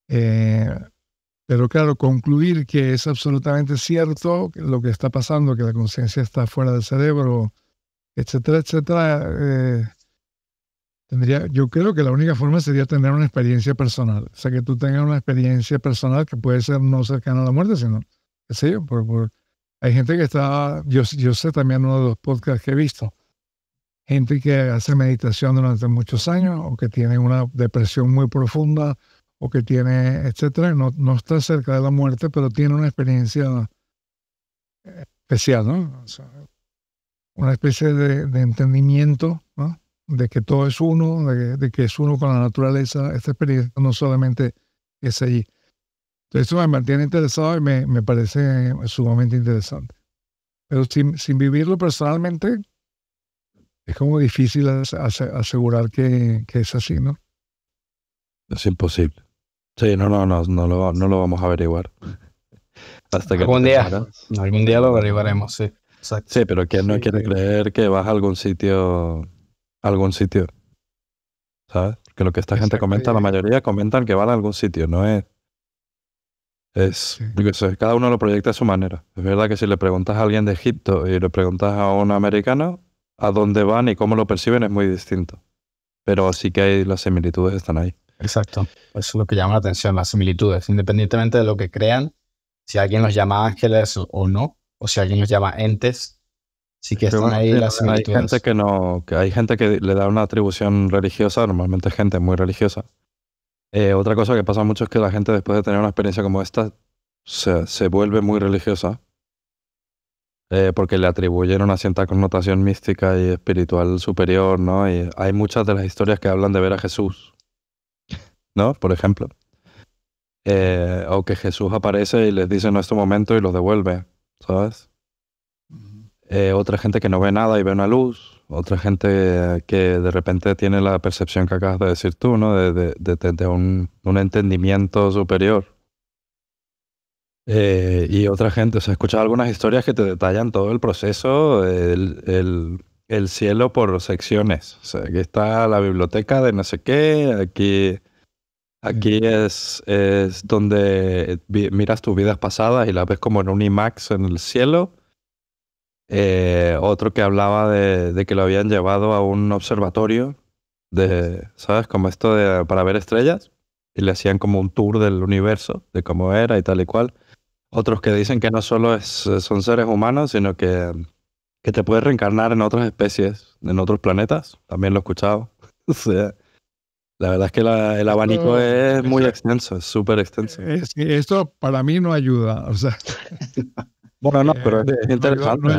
Pero claro, concluir que es absolutamente cierto lo que está pasando, que la conciencia está fuera del cerebro, etcétera, etcétera, yo creo que la única forma sería tener una experiencia personal. O sea, que tú tengas una experiencia personal que puede ser no cercana a la muerte, sino, qué sé yo, hay gente que está, yo sé también uno de los podcasts que he visto, gente que hace meditación durante muchos años o que tiene una depresión muy profunda o que tiene, etcétera, no está cerca de la muerte, pero tiene una experiencia especial, ¿no? O sea, una especie de entendimiento, ¿no? De que todo es uno, de que es uno con la naturaleza. Esta experiencia no solamente es allí. Entonces eso me mantiene interesado y me parece sumamente interesante. Pero sin vivirlo personalmente, es como difícil asegurar que es así, ¿no? Es imposible. Sí, no lo vamos a averiguar. Hasta que algún día lo averiguaremos, sí. Exacto. Sí, pero ¿quién no quiere creer que vas a algún sitio, ¿sabes? Porque lo que esta gente comenta, la mayoría comentan que van a algún sitio, no es... Cada uno lo proyecta a su manera. Es verdad que si le preguntas a alguien de Egipto y le preguntas a un americano a dónde van y cómo lo perciben es muy distinto. Pero sí que hay, las similitudes están ahí. Exacto. Eso es lo que llama la atención, las similitudes. Independientemente de lo que crean, si alguien los llama ángeles o no, o si alguien los llama entes, sí que están ahí las similitudes. Hay gente que le da una atribución religiosa, normalmente gente muy religiosa. Otra cosa que pasa mucho es que la gente después de tener una experiencia como esta se vuelve muy religiosa porque le atribuyen una cierta connotación mística y espiritual superior, ¿no? Y hay muchas de las historias que hablan de ver a Jesús, ¿no? Por ejemplo. O que Jesús aparece y les dice en este momento y los devuelve, ¿sabes? Otra gente que no ve nada y ve una luz. Otra gente que de repente tiene la percepción que acabas de decir tú, ¿no? De un entendimiento superior. Y otra gente, o sea, he escuchado algunas historias que te detallan todo el proceso, el cielo por secciones. O sea, aquí está la biblioteca de no sé qué, aquí es donde miras tus vidas pasadas y las ves como en un IMAX en el cielo. Otro que hablaba de que lo habían llevado a un observatorio ¿sabes? Como esto para ver estrellas. Y le hacían como un tour del universo, de cómo era y tal y cual. Otros que dicen que no solo son seres humanos, sino que te puedes reencarnar en otras especies, en otros planetas. También lo he escuchado. O sea, la verdad es que el abanico es muy extenso, es súper extenso. Esto para mí no ayuda, o sea... Bueno, no, pero es interesante. No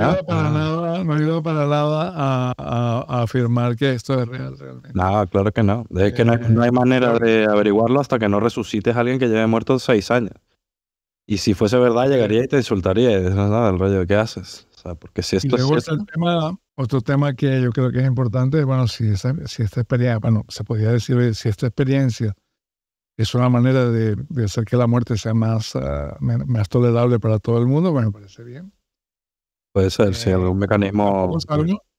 ayuda para nada a afirmar que esto es real realmente. No, claro que no. Es que no hay manera de averiguarlo hasta que no resucites a alguien que lleve muerto 6 años. Y si fuese verdad, llegaría y te insultaría. Y dices, no, el rollo, ¿qué haces? O sea, porque si esto y luego está otro tema que yo creo que es importante, bueno, si esta experiencia, bueno, se podría decir, si esta experiencia es una manera de hacer que la muerte sea más tolerable para todo el mundo, bueno, parece bien. Puede ser, sí, algún mecanismo...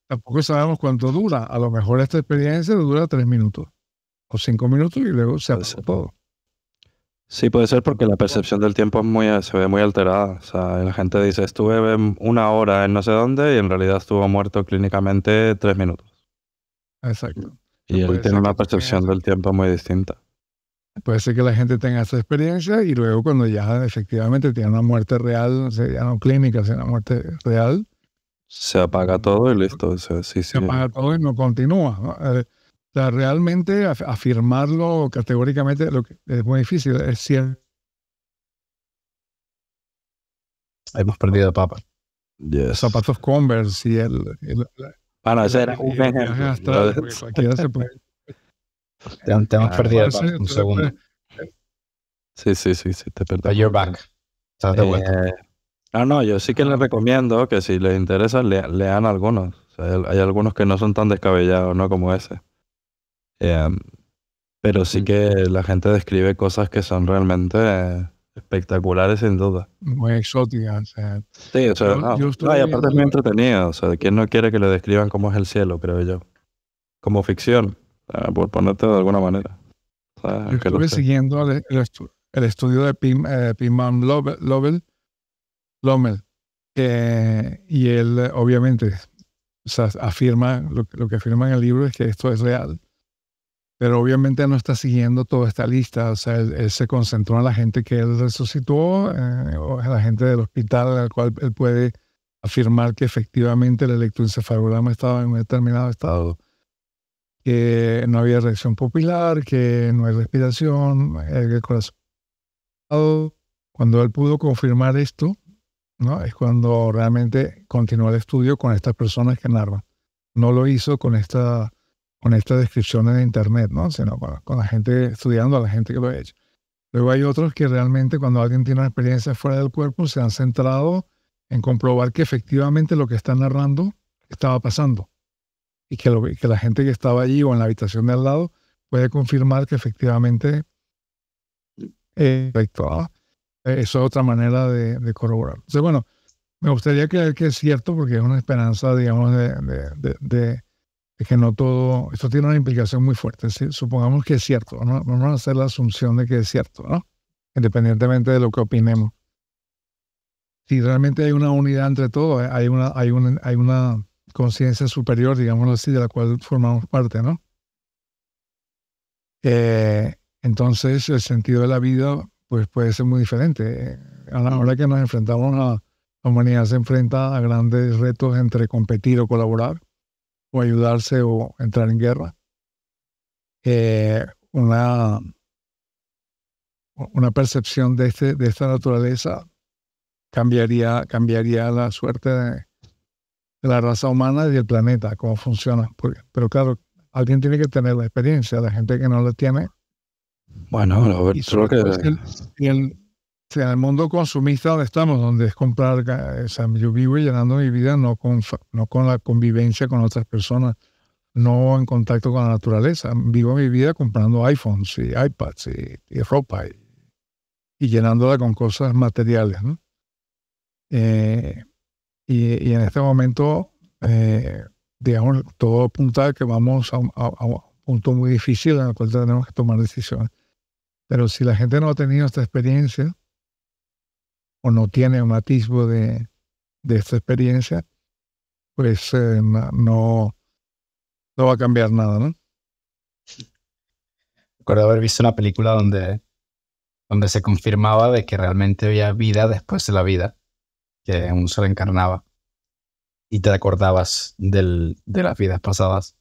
Tampoco sabemos cuánto dura. A lo mejor esta experiencia dura 3 minutos o 5 minutos y luego se apagó todo. Sí, puede ser porque la percepción del tiempo se ve muy alterada. O sea, la gente dice, estuve 1 hora en no sé dónde y en realidad estuvo muerto clínicamente 3 minutos. Exacto. Y él tiene una percepción del tiempo muy distinta. Puede ser que la gente tenga esa experiencia y luego cuando ya efectivamente tiene una muerte real, o sea, ya no clínica, sino una muerte real. Se apaga todo y listo. O sea, se apaga todo y no continúa, ¿no? O sea, realmente afirmarlo categóricamente es muy difícil. Es cierto. Hemos perdido Papa. Yes. Zapatos Converse y ese era un ejemplo. Cualquiera se puede. Te hemos perdido un segundo. Sí, te perdí. But you're back. Estás de vuelta. No, yo sí que les recomiendo que si les interesa lean algunos. O O sea, hay algunos que no son tan descabellados, ¿no? Como ese. Pero sí que la gente describe cosas que son realmente espectaculares, sin duda. Muy exótica. O sea, Sí, o sea, yo no, y estuve aparte viendo, es muy entretenido. O sea, ¿quién no quiere que le describan cómo es el cielo, creo yo? Como ficción, por ponerte de alguna manera. O sea, yo que lo estuve sé. siguiendo el estudio de Pimam Lommel, y él obviamente, o sea, afirma, lo que afirma en el libro es que esto es real, pero obviamente no está siguiendo toda esta lista. O sea, él se concentró en la gente que él resucitó, o en la gente del hospital al cual él puede afirmar que efectivamente el electroencefalograma estaba en un determinado estado, que no había reacción pupilar, que no hay respiración, el corazón. Cuando él pudo confirmar esto, ¿no? Es cuando realmente continuó el estudio con estas personas que narran. No lo hizo con estas descripciones de internet, ¿no? Sino con la gente estudiando, a la gente que lo ha hecho. Luego hay otros que realmente cuando alguien tiene una experiencia fuera del cuerpo se han centrado en comprobar que efectivamente lo que está narrando estaba pasando y que la gente que estaba allí o en la habitación de al lado puede confirmar que efectivamente correcto, ¿no? Eso es otra manera de corroborar. Entonces, bueno, me gustaría creer que es cierto porque es una esperanza, digamos, de que no todo, esto tiene una implicación muy fuerte. ¿Sí? Supongamos que es cierto, ¿no? Vamos a hacer la asunción de que es cierto, ¿no? Independientemente de lo que opinemos. Si realmente hay una unidad entre todos, hay una conciencia superior, digámoslo así, de la cual formamos parte, ¿no? Entonces el sentido de la vida pues puede ser muy diferente. A la hora que nos enfrentamos, la humanidad se enfrenta a grandes retos entre competir o colaborar, o ayudarse o entrar en guerra. Una percepción de esta naturaleza cambiaría la suerte de la raza humana y del planeta, cómo funciona. Pero claro, alguien tiene que tener la experiencia. La gente que no la tiene. Bueno, a ver, Y solo sobre que... todo en el mundo consumista donde estamos, donde es comprar, o sea, yo vivo llenando mi vida no con la convivencia con otras personas, no en contacto con la naturaleza. Vivo mi vida comprando iPhones y iPads y ropa y llenándola con cosas materiales, ¿no? Y en este momento, digamos, todo apunta a que vamos a un punto muy difícil en el cual tenemos que tomar decisiones. Pero si la gente no ha tenido esta experiencia o no tiene un atisbo de esta experiencia, pues no va a cambiar nada, ¿no? Recuerdo haber visto una película donde se confirmaba de que realmente había vida después de la vida, que uno se reencarnaba y te acordabas de las vidas pasadas.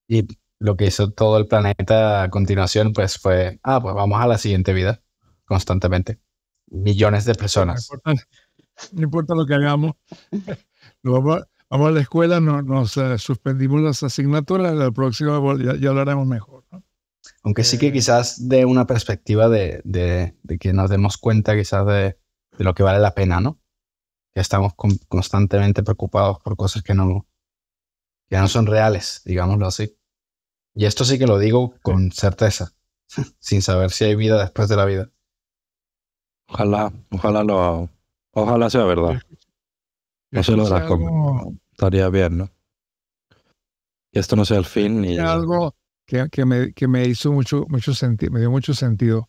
Y lo que hizo todo el planeta a continuación pues fue, pues vamos a la siguiente vida constantemente. Millones de personas. No importa lo que hagamos. Vamos a la escuela, nos suspendimos las asignaturas, la próxima ya lo haremos mejor, ¿no? Aunque sí que quizás de una perspectiva de que nos demos cuenta quizás de lo que vale la pena, ¿no? Que estamos constantemente preocupados por cosas que no son reales, digámoslo así. Y esto sí que lo digo con certeza, sin saber si hay vida después de la vida. Ojalá sea verdad. No sé lo de las cosas. Estaría bien, ¿no? Que esto no sea el fin. Y algo que me hizo mucho sentido, me dio mucho sentido.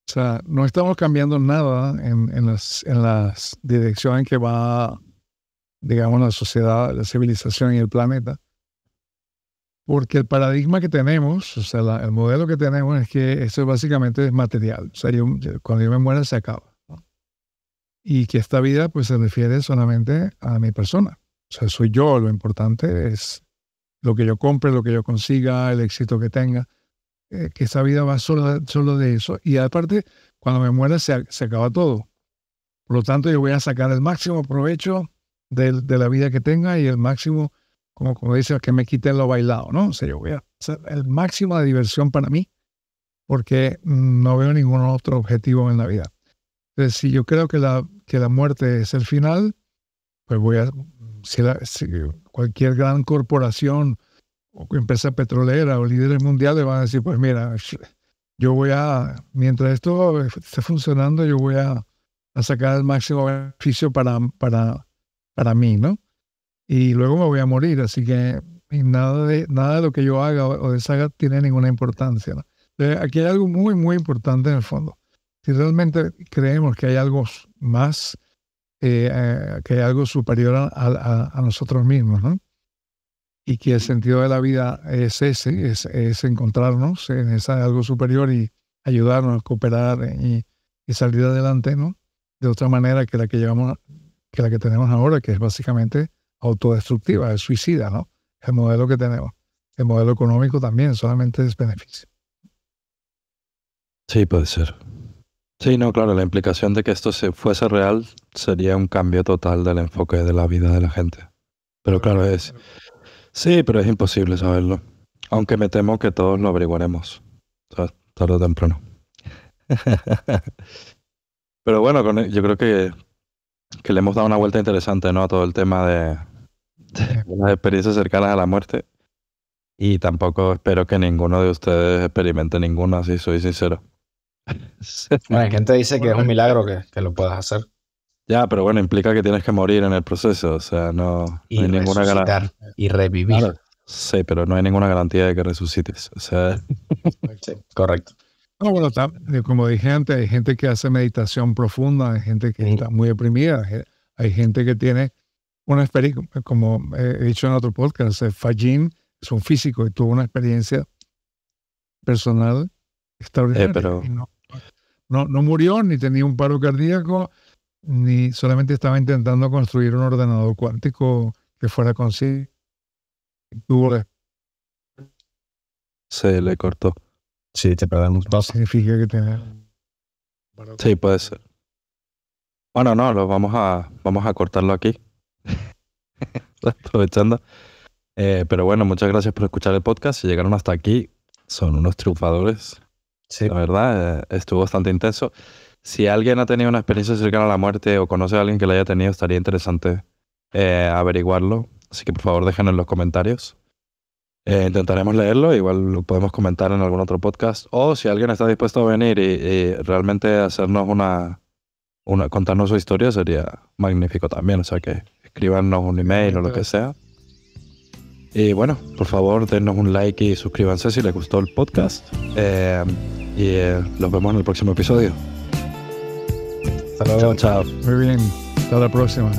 O sea, no estamos cambiando nada en las direcciones en que va, digamos, la sociedad, la civilización y el planeta. Porque el paradigma que tenemos, o sea, el modelo que tenemos es que esto básicamente es material. O sea, cuando yo me muera se acaba, ¿no? Y que esta vida pues se refiere solamente a mi persona. O sea, soy yo, lo importante es lo que yo compre, lo que yo consiga, el éxito que tenga. Que esta vida va solo de eso. Y aparte, cuando me muera se acaba todo. Por lo tanto, yo voy a sacar el máximo provecho de la vida que tenga y el máximo, como dice, que me quite lo bailado, ¿no? O sea, yo voy a hacer el máximo de diversión para mí porque no veo ningún otro objetivo en la vida. Entonces, si yo creo que la muerte es el final, pues cualquier gran corporación o empresa petrolera o líderes mundiales van a decir, pues mira, mientras esto esté funcionando, yo voy a sacar el máximo beneficio para mí, ¿no? Y luego me voy a morir, así que nada de lo que yo haga o deshaga tiene ninguna importancia, ¿no? Entonces, aquí hay algo muy, muy importante en el fondo. Si realmente creemos que hay algo más, que hay algo superior a nosotros mismos, ¿no? Y que el sentido de la vida es es encontrarnos en algo superior y ayudarnos, cooperar y salir adelante, ¿no? De otra manera que la que tenemos ahora, que es básicamente autodestructiva, es suicida, ¿no? El modelo que tenemos. El modelo económico también solamente es beneficio. Sí, puede ser. Sí, no, claro, la implicación de que esto fuese real sería un cambio total del enfoque de la vida de la gente. Pero claro, sí, pero es imposible saberlo. Aunque me temo que todos lo averiguaremos, tarde o temprano. Pero bueno, yo creo que le hemos dado una vuelta interesante, ¿no? A todo el tema de las experiencias cercanas a la muerte. Y tampoco espero que ninguno de ustedes experimente ninguna, si soy sincero. Bueno, hay gente que dice que es un milagro que lo puedas hacer. Ya, pero bueno, implica que tienes que morir en el proceso. O sea, no hay ninguna garantía. Y revivir. Claro, sí, pero no hay ninguna garantía de que resucites. O sea, sí, correcto. No, bueno, como dije antes, hay gente que hace meditación profunda, hay gente que está muy deprimida, hay gente que tiene una experiencia, como he dicho en otro podcast, Fajin es un físico y tuvo una experiencia personal extraordinaria. pero Y no murió, ni tenía un paro cardíaco, ni solamente estaba intentando construir un ordenador cuántico que fuera consigo. Se le cortó. Sí, te perdemos. Significa que tiene... Sí, puede ser. Bueno, no, vamos a cortarlo aquí. Aprovechando. Pero bueno, muchas gracias por escuchar el podcast. Si llegaron hasta aquí, son unos triunfadores. Sí. La verdad, estuvo bastante intenso. Si alguien ha tenido una experiencia cercana a la muerte o conoce a alguien que la haya tenido, estaría interesante averiguarlo. Así que por favor déjenlo en los comentarios. Intentaremos leerlo, igual lo podemos comentar en algún otro podcast. O si alguien está dispuesto a venir y realmente hacernos contarnos su historia, sería magnífico también. O sea que escríbanos un email o lo que sea. Y bueno, por favor, denos un like y suscríbanse si les gustó el podcast. Y los vemos en el próximo episodio. Hasta luego. Chao. Muy bien. Hasta la próxima.